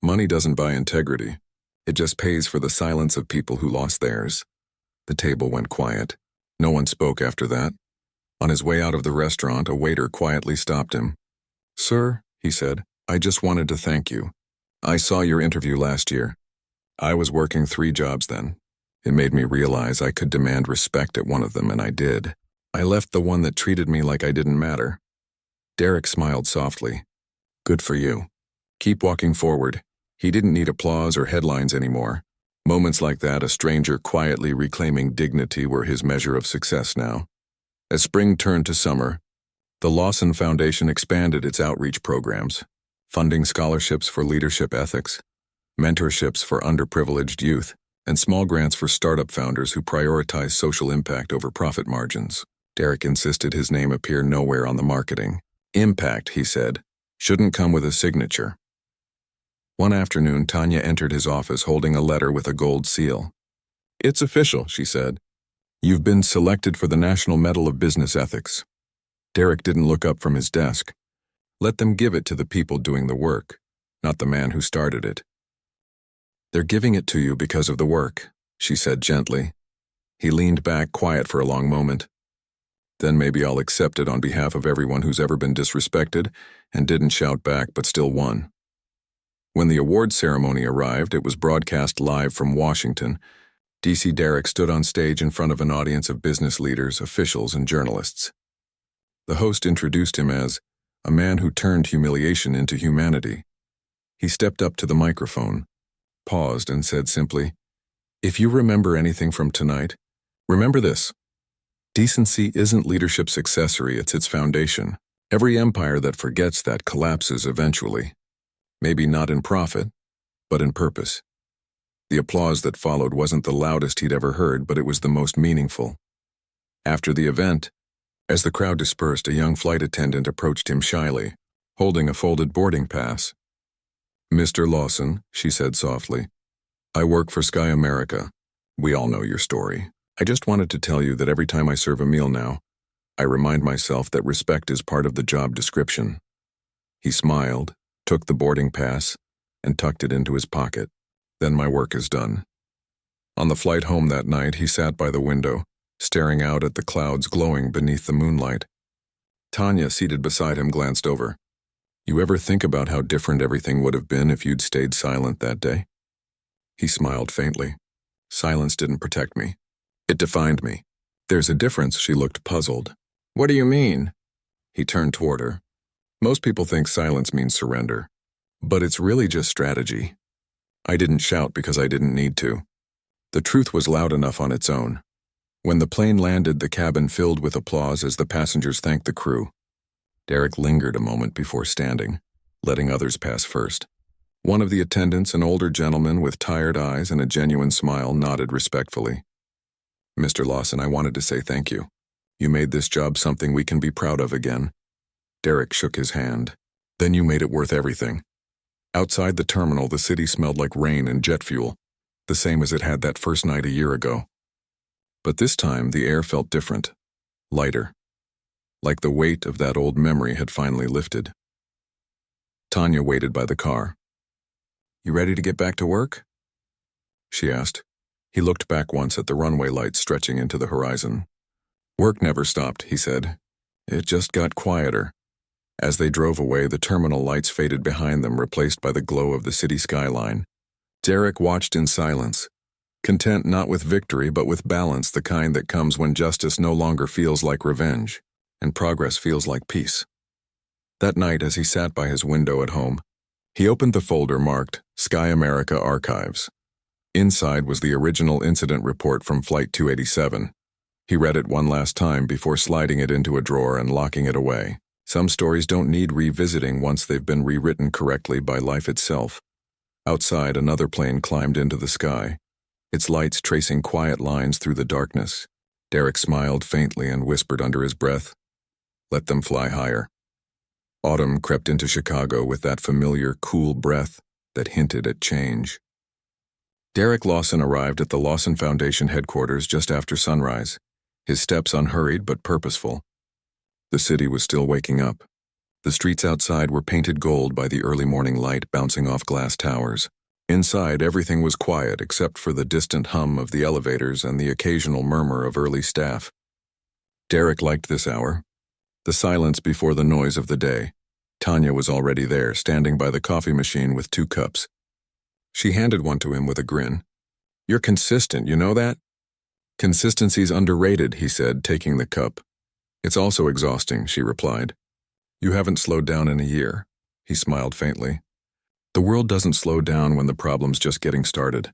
"Money doesn't buy integrity. It just pays for the silence of people who lost theirs." The table went quiet. No one spoke after that. On his way out of the restaurant, a waiter quietly stopped him. "Sir," he said. "I just wanted to thank you. I saw your interview last year. I was working 3 jobs then. It made me realize I could demand respect at one of them, and I did. I left the one that treated me like I didn't matter." Derek smiled softly. "Good for you. Keep walking forward." He didn't need applause or headlines anymore. Moments like that, a stranger quietly reclaiming dignity, were his measure of success now. As spring turned to summer, the Lawson Foundation expanded its outreach programs, funding scholarships for leadership ethics, mentorships for underprivileged youth, and small grants for startup founders who prioritize social impact over profit margins. Derek insisted his name appear nowhere on the marketing. "Impact," he said, "shouldn't come with a signature." One afternoon, Tanya entered his office holding a letter with a gold seal. "It's official," she said. "You've been selected for the National Medal of Business Ethics." Derek didn't look up from his desk. Let them give it to the people doing the work, not the man who started it. "They're giving it to you because of the work," she said gently. He leaned back, quiet for a long moment. "Then maybe I'll accept it on behalf of everyone who's ever been disrespected and didn't shout back but still won." When the award ceremony arrived, it was broadcast live from Washington. D.C. Derek stood on stage in front of an audience of business leaders, officials, and journalists. The host introduced him as a man who turned humiliation into humanity. He stepped up to the microphone, paused, and said simply, "If you remember anything from tonight, remember this. Decency isn't leadership's accessory, it's its foundation. Every empire that forgets that collapses eventually. Maybe not in profit, but in purpose." The applause that followed wasn't the loudest he'd ever heard, but it was the most meaningful. After the event, as the crowd dispersed, a young flight attendant approached him shyly, holding a folded boarding pass. "Mr. Lawson," she said softly, "I work for Sky America. We all know your story. I just wanted to tell you that every time I serve a meal now, I remind myself that respect is part of the job description." He smiled, took the boarding pass, and tucked it into his pocket. "Then my work is done." On the flight home that night, he sat by the window, staring out at the clouds glowing beneath the moonlight. Tanya, seated beside him, glanced over. "You ever think about how different everything would have been if you'd stayed silent that day?" He smiled faintly. "Silence didn't protect me. It defined me." "There's a difference," she looked puzzled. "What do you mean?" He turned toward her. "Most people think silence means surrender, but it's really just strategy. I didn't shout because I didn't need to. The truth was loud enough on its own." When the plane landed, the cabin filled with applause as the passengers thanked the crew. Derek lingered a moment before standing, letting others pass first. One of the attendants, an older gentleman with tired eyes and a genuine smile, nodded respectfully. "Mr. Lawson, I wanted to say thank you. You made this job something we can be proud of again." Derek shook his hand. "Then you made it worth everything." Outside the terminal, the city smelled like rain and jet fuel, the same as it had that first night a year ago. But this time, the air felt different, lighter, like the weight of that old memory had finally lifted. Tanya waited by the car. "You ready to get back to work?" she asked. He looked back once at the runway lights stretching into the horizon. "Work never stopped," he said. "It just got quieter." As they drove away, the terminal lights faded behind them, replaced by the glow of the city skyline. Derek watched in silence, content not with victory but with balance, the kind that comes when justice no longer feels like revenge, and progress feels like peace. That night, as he sat by his window at home, he opened the folder marked Sky America Archives. Inside was the original incident report from Flight 287. He read it one last time before sliding it into a drawer and locking it away. Some stories don't need revisiting once they've been rewritten correctly by life itself. Outside, another plane climbed into the sky, its lights tracing quiet lines through the darkness. Derek smiled faintly and whispered under his breath, "Let them fly higher." Autumn crept into Chicago with that familiar, cool breath that hinted at change. Derek Lawson arrived at the Lawson Foundation headquarters just after sunrise, his steps unhurried but purposeful. The city was still waking up. The streets outside were painted gold by the early morning light bouncing off glass towers. Inside, everything was quiet except for the distant hum of the elevators and the occasional murmur of early staff. Derek liked this hour, the silence before the noise of the day. Tanya was already there, standing by the coffee machine with 2 cups. She handed one to him with a grin. "You're consistent, you know that?" "Consistency's underrated," he said, taking the cup. "It's also exhausting," she replied. "You haven't slowed down in a year." He smiled faintly. The world doesn't slow down when the problem's just getting started.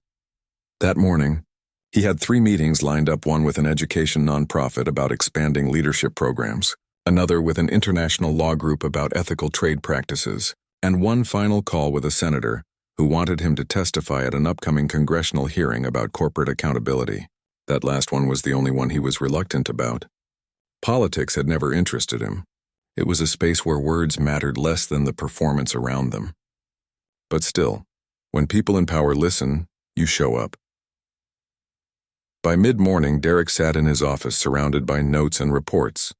That morning, he had 3 meetings lined up, one with an education nonprofit about expanding leadership programs, another with an international law group about ethical trade practices, and one final call with a senator who wanted him to testify at an upcoming congressional hearing about corporate accountability. That last one was the only one he was reluctant about. Politics had never interested him. It was a space where words mattered less than the performance around them. But still, when people in power listen, you show up. By mid-morning, Derek sat in his office surrounded by notes and reports.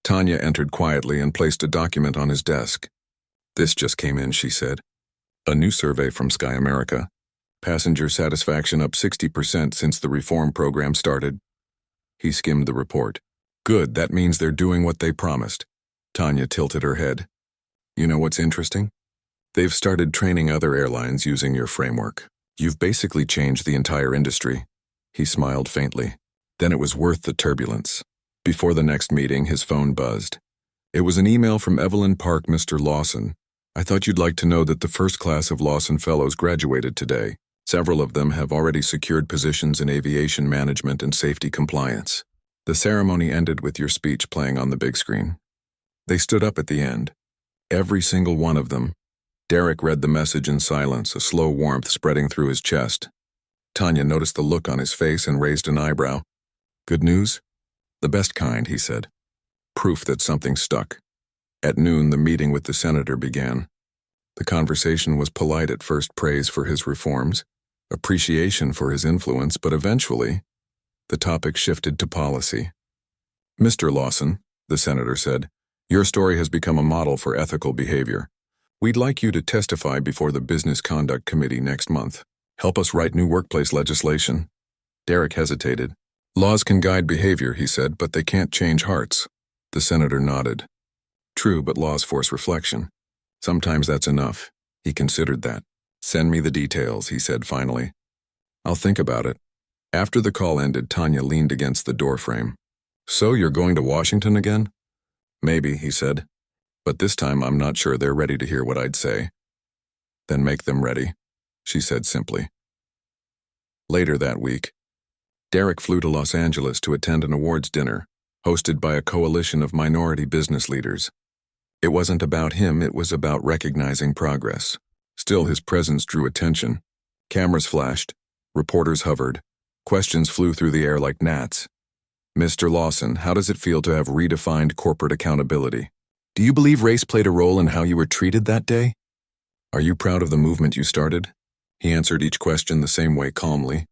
Tanya entered quietly and placed a document on his desk. "This just came in," she said. "A new survey from Sky America. Passenger satisfaction up 60% since the reform program started." He skimmed the report. "Good, that means they're doing what they promised." Tanya tilted her head. "You know what's interesting? They've started training other airlines using your framework. You've basically changed the entire industry." He smiled faintly. Then it was worth the turbulence. Before the next meeting, his phone buzzed. It was an email from Evelyn Park, "Mr. Lawson. I thought you'd like to know that the first class of Lawson Fellows graduated today. Several of them have already secured positions in aviation management and safety compliance. The ceremony ended with your speech playing on the big screen." They stood up at the end. Every single one of them. Derek read the message in silence, a slow warmth spreading through his chest. Tanya noticed the look on his face and raised an eyebrow. "Good news?" "The best kind," he said. Proof that something stuck. At noon, the meeting with the senator began. The conversation was polite at first, praise for his reforms, appreciation for his influence, but eventually, the topic shifted to policy. "Mr. Lawson," the senator said, "your story has become a model for ethical behavior. We'd like you to testify before the Business Conduct Committee next month. Help us write new workplace legislation." Derek hesitated. "Laws can guide behavior," he said, "but they can't change hearts." The senator nodded. "True, but laws force reflection. Sometimes that's enough." He considered that. "Send me the details," he said finally. "I'll think about it." After the call ended, Tanya leaned against the doorframe. "So you're going to Washington again?" "Maybe," he said. "But this time I'm not sure they're ready to hear what I'd say." "Then make them ready," she said simply. Later that week, Derek flew to Los Angeles to attend an awards dinner, hosted by a coalition of minority business leaders. It wasn't about him, it was about recognizing progress. Still, his presence drew attention. Cameras flashed, reporters hovered, questions flew through the air like gnats. "Mr. Lawson, how does it feel to have redefined corporate accountability? Do you believe race played a role in how you were treated that day? Are you proud of the movement you started?" He answered each question the same way, calmly,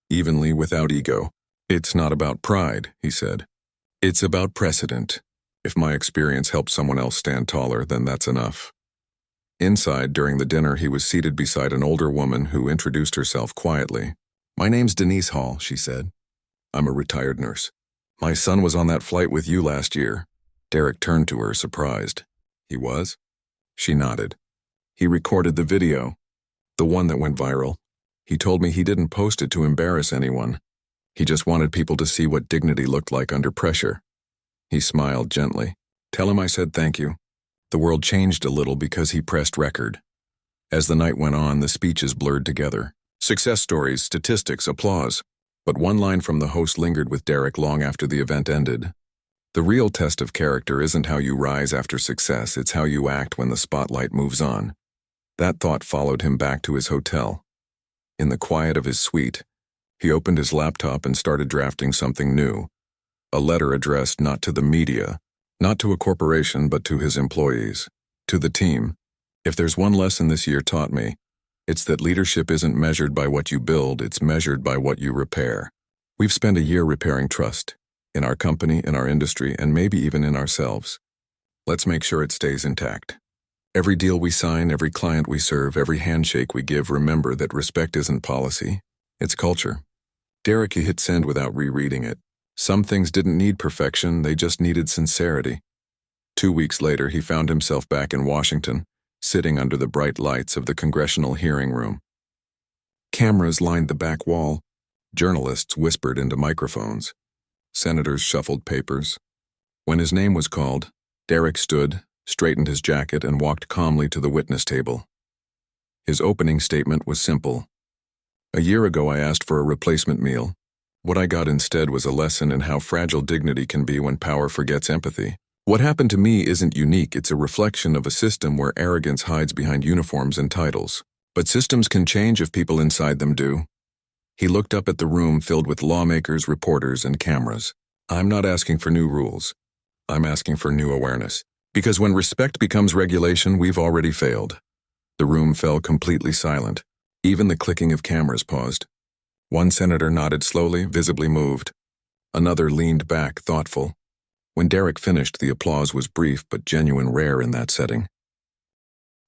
evenly, without ego. "It's not about pride," he said. "It's about precedent. If my experience helps someone else stand taller, then that's enough." Inside, during the dinner, he was seated beside an older woman who introduced herself quietly. "My name's Denise Hall," she said. "I'm a retired nurse. My son was on that flight with you last year." Derek turned to her, surprised. "He was?" She nodded. "He recorded the video. The one that went viral. He told me he didn't post it to embarrass anyone. He just wanted people to see what dignity looked like under pressure." He smiled gently. "Tell him I said thank you." The world changed a little because he pressed record. As the night went on, the speeches blurred together. Success stories, statistics, applause. But one line from the host lingered with Derek long after the event ended. "The real test of character isn't how you rise after success, it's how you act when the spotlight moves on." That thought followed him back to his hotel. In the quiet of his suite, he opened his laptop and started drafting something new. A letter addressed not to the media, not to a corporation, but to his employees, to the team. If there's one lesson this year taught me, it's that leadership isn't measured by what you build, it's measured by what you repair. We've spent a year repairing trust, in our company, in our industry, and maybe even in ourselves. Let's make sure it stays intact. Every deal we sign, every client we serve, every handshake we give, remember that respect isn't policy, it's culture. Derek hit send without rereading it. Some things didn't need perfection, they just needed sincerity. 2 weeks later, he found himself back in Washington, sitting under the bright lights of the congressional hearing room. Cameras lined the back wall. Journalists whispered into microphones. Senators shuffled papers. When his name was called, Derek stood, straightened his jacket, and walked calmly to the witness table. His opening statement was simple. "A year ago, I asked for a replacement meal. What I got instead was a lesson in how fragile dignity can be when power forgets empathy. What happened to me isn't unique, it's a reflection of a system where arrogance hides behind uniforms and titles. But systems can change if people inside them do." He looked up at the room filled with lawmakers, reporters, and cameras. "I'm not asking for new rules. I'm asking for new awareness. Because when respect becomes regulation, we've already failed." The room fell completely silent. Even the clicking of cameras paused. One senator nodded slowly, visibly moved. Another leaned back, thoughtful. When Derek finished, the applause was brief but genuine, rare in that setting.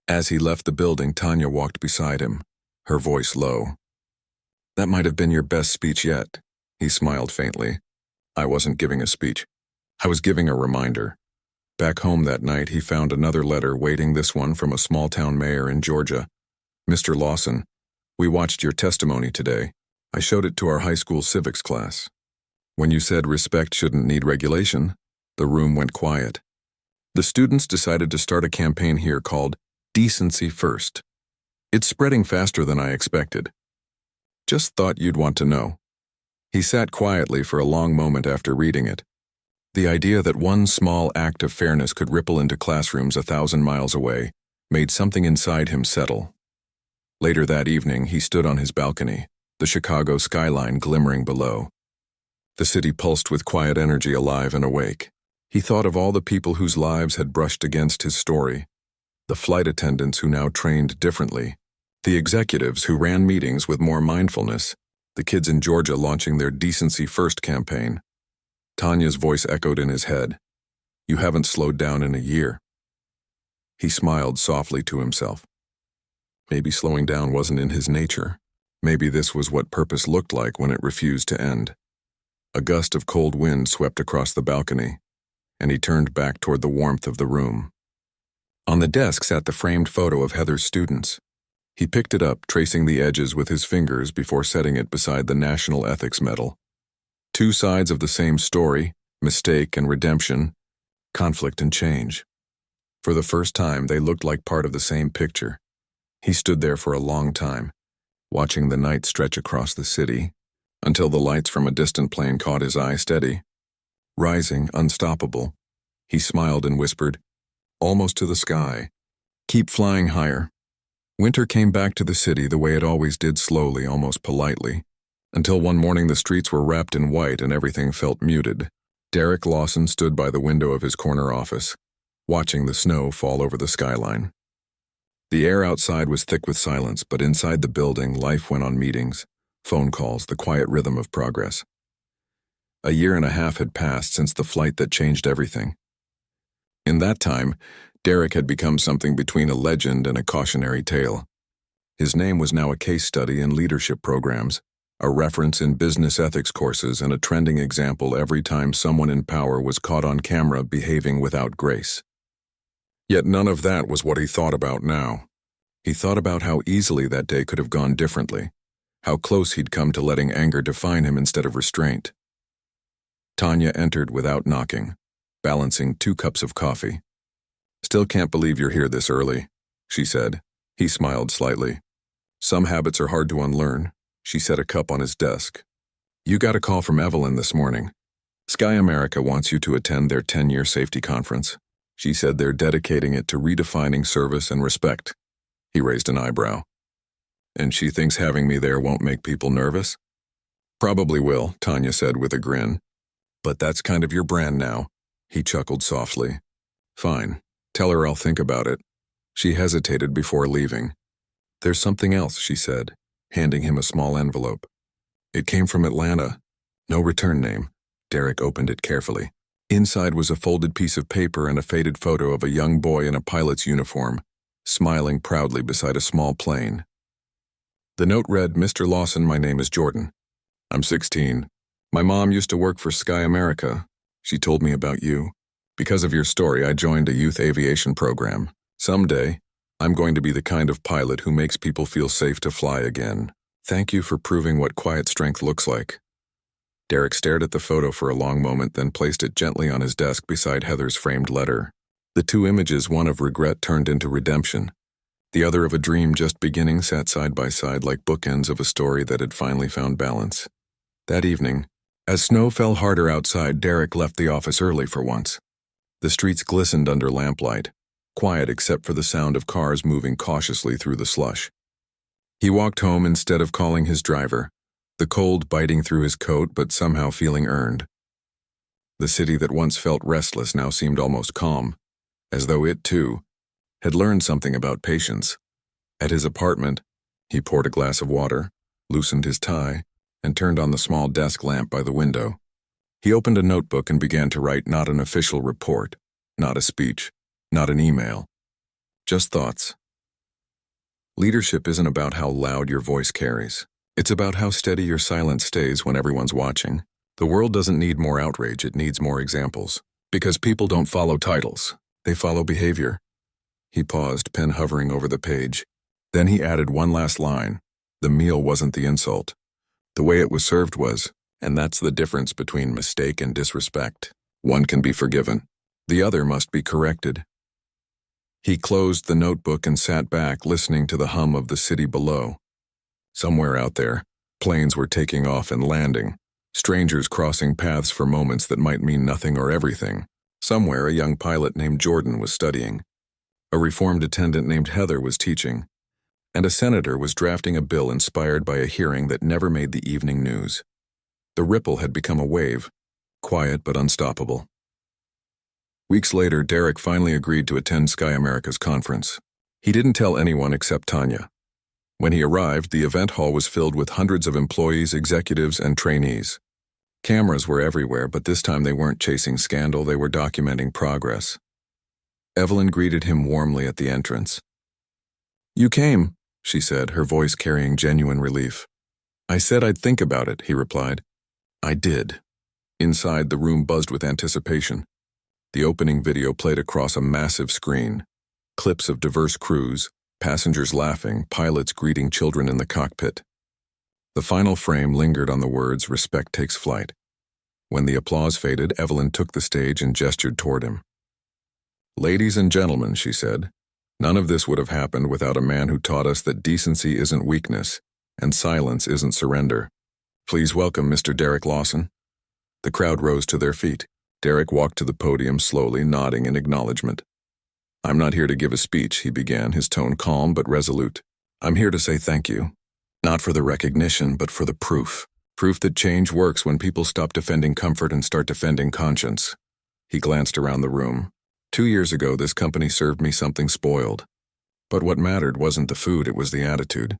As he left the building, Tanya walked beside him, her voice low. "That might have been your best speech yet." He smiled faintly. "I wasn't giving a speech. I was giving a reminder." Back home that night, he found another letter waiting, this one from a small-town mayor in Georgia. "Mr. Lawson, we watched your testimony today. I showed it to our high school civics class. When you said respect shouldn't need regulation, the room went quiet. The students decided to start a campaign here called Decency First. It's spreading faster than I expected. Just thought you'd want to know." He sat quietly for a long moment after reading it. The idea that one small act of fairness could ripple into classrooms 1,000 miles away made something inside him settle. Later that evening, he stood on his balcony, the Chicago skyline glimmering below. The city pulsed with quiet energy, alive and awake. He thought of all the people whose lives had brushed against his story, the flight attendants who now trained differently, the executives who ran meetings with more mindfulness, the kids in Georgia launching their Decency First campaign. Tanya's voice echoed in his head. "You haven't slowed down in a year." He smiled softly to himself. Maybe slowing down wasn't in his nature. Maybe this was what purpose looked like when it refused to end. A gust of cold wind swept across the balcony, and he turned back toward the warmth of the room. On the desk sat the framed photo of Heather's students. He picked it up, tracing the edges with his fingers before setting it beside the National Ethics Medal. Two sides of the same story, mistake and redemption, conflict and change. For the first time, they looked like part of the same picture. He stood there for a long time, watching the night stretch across the city, until the lights from a distant plane caught his eye steady. Rising, unstoppable, he smiled and whispered, "Almost to the sky. Keep flying higher." Winter came back to the city the way it always did, slowly, almost politely, until one morning the streets were wrapped in white and everything felt muted. Derek Lawson stood by the window of his corner office, watching the snow fall over the skyline. The air outside was thick with silence, but inside the building, life went on: meetings, phone calls, the quiet rhythm of progress. A year and a half had passed since the flight that changed everything. In that time, Derek had become something between a legend and a cautionary tale. His name was now a case study in leadership programs, a reference in business ethics courses, and a trending example every time someone in power was caught on camera behaving without grace. Yet none of that was what he thought about now. He thought about how easily that day could have gone differently, how close he'd come to letting anger define him instead of restraint. Tanya entered without knocking, balancing 2 cups of coffee. "Still can't believe you're here this early," she said. He smiled slightly. "Some habits are hard to unlearn." She set a cup on his desk. "You got a call from Evelyn this morning. Sky America wants you to attend their 10-year safety conference. She said they're dedicating it to redefining service and respect." He raised an eyebrow. "And she thinks having me there won't make people nervous?" "Probably will," Tanya said with a grin. "But that's kind of your brand now." He chuckled softly. "Fine. Tell her I'll think about it." She hesitated before leaving. "There's something else," she said, handing him a small envelope. It came from Atlanta. No return name. Derek opened it carefully. Inside was a folded piece of paper and a faded photo of a young boy in a pilot's uniform, smiling proudly beside a small plane. The note read, "Mr. Lawson, my name is Jordan. I'm 16. My mom used to work for Sky America. She told me about you. Because of your story, I joined a youth aviation program. Someday, I'm going to be the kind of pilot who makes people feel safe to fly again. Thank you for proving what quiet strength looks like. Derek stared at the photo for a long moment, then placed it gently on his desk beside Heather's framed letter. The two images, one of regret turned into redemption, the other of a dream just beginning, sat side by side like bookends of a story that had finally found balance. That evening, as snow fell harder outside, Derek left the office early for once. The streets glistened under lamplight, quiet except for the sound of cars moving cautiously through the slush. He walked home instead of calling his driver, the cold biting through his coat but somehow feeling earned. The city that once felt restless now seemed almost calm, as though it, too, had learned something about patience. At his apartment, he poured a glass of water, loosened his tie, and turned on the small desk lamp by the window. He opened a notebook and began to write not an official report, not a speech, not an email, just thoughts. Leadership isn't about how loud your voice carries. It's about how steady your silence stays when everyone's watching. The world doesn't need more outrage, it needs more examples. Because people don't follow titles, they follow behavior. He paused, pen hovering over the page. Then he added one last line. The meal wasn't the insult. The way it was served was, and that's the difference between mistake and disrespect. One can be forgiven. The other must be corrected. He closed the notebook and sat back, listening to the hum of the city below. Somewhere out there, planes were taking off and landing, strangers crossing paths for moments that might mean nothing or everything. Somewhere, a young pilot named Jordan was studying. A reformed attendant named Heather was teaching, and a senator was drafting a bill inspired by a hearing that never made the evening news. The ripple had become a wave, quiet but unstoppable. Weeks later, Derek finally agreed to attend Sky America's conference. He didn't tell anyone except Tanya. When he arrived, the event hall was filled with hundreds of employees, executives, and trainees. Cameras were everywhere, but this time they weren't chasing scandal, they were documenting progress. Evelyn greeted him warmly at the entrance. "You came," she said, her voice carrying genuine relief. "I said I'd think about it," he replied. "I did." Inside, the room buzzed with anticipation. The opening video played across a massive screen. Clips of diverse crews, passengers laughing, pilots greeting children in the cockpit. The final frame lingered on the words, "Respect takes flight." When the applause faded, Evelyn took the stage and gestured toward him. "Ladies and gentlemen," she said, "none of this would have happened without a man who taught us that decency isn't weakness, and silence isn't surrender. Please welcome Mr. Derek Lawson." The crowd rose to their feet. Derek walked to the podium slowly, nodding in acknowledgement. "I'm not here to give a speech," he began, his tone calm but resolute. "I'm here to say thank you. Not for the recognition, but for the proof. Proof that change works when people stop defending comfort and start defending conscience." He glanced around the room. 2 years ago, this company served me something spoiled. But what mattered wasn't the food, it was the attitude.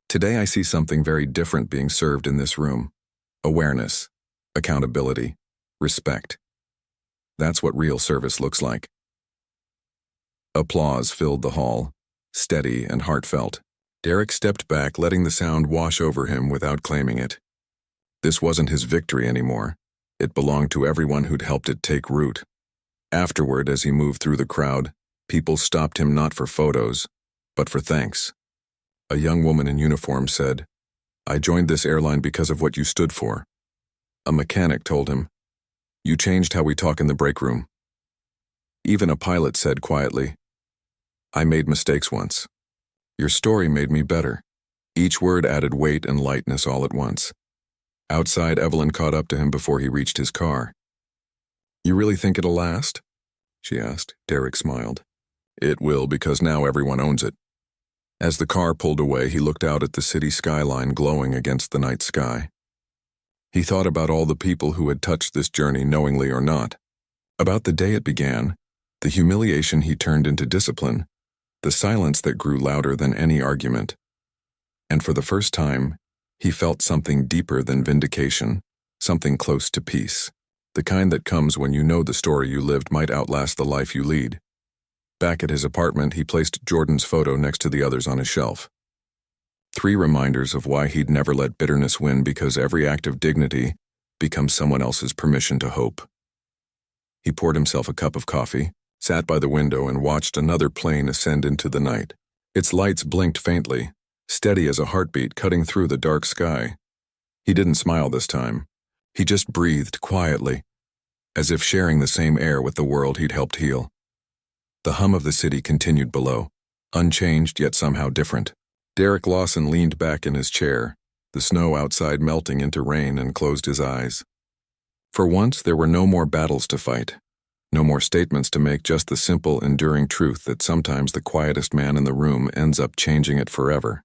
Today I see something very different being served in this room. Awareness, accountability, respect. That's what real service looks like. Applause filled the hall, steady and heartfelt. Derek stepped back, letting the sound wash over him without claiming it. This wasn't his victory anymore. It belonged to everyone who'd helped it take root. Afterward, as he moved through the crowd, people stopped him not for photos, but for thanks. A young woman in uniform said, "I joined this airline because of what you stood for." A mechanic told him, "You changed how we talk in the break room." Even a pilot said quietly, "I made mistakes once. Your story made me better." Each word added weight and lightness all at once. Outside, Evelyn caught up to him before he reached his car. "You really think it'll last?" she asked. Derek smiled. "It will, because now everyone owns it." As the car pulled away, he looked out at the city skyline glowing against the night sky. He thought about all the people who had touched this journey, knowingly or not. About the day it began, the humiliation he turned into discipline, the silence that grew louder than any argument. And for the first time, he felt something deeper than vindication, something close to peace. The kind that comes when you know the story you lived might outlast the life you lead. Back at his apartment, he placed Jordan's photo next to the others on his shelf. 3 reminders of why he'd never let bitterness win, because every act of dignity becomes someone else's permission to hope. He poured himself a cup of coffee, sat by the window, and watched another plane ascend into the night. Its lights blinked faintly, steady as a heartbeat cutting through the dark sky. He didn't smile this time. He just breathed quietly, as if sharing the same air with the world he'd helped heal. The hum of the city continued below, unchanged yet somehow different. Derek Lawson leaned back in his chair, the snow outside melting into rain, and closed his eyes. For once, there were no more battles to fight, no more statements to make, just the simple, enduring truth that sometimes the quietest man in the room ends up changing it forever.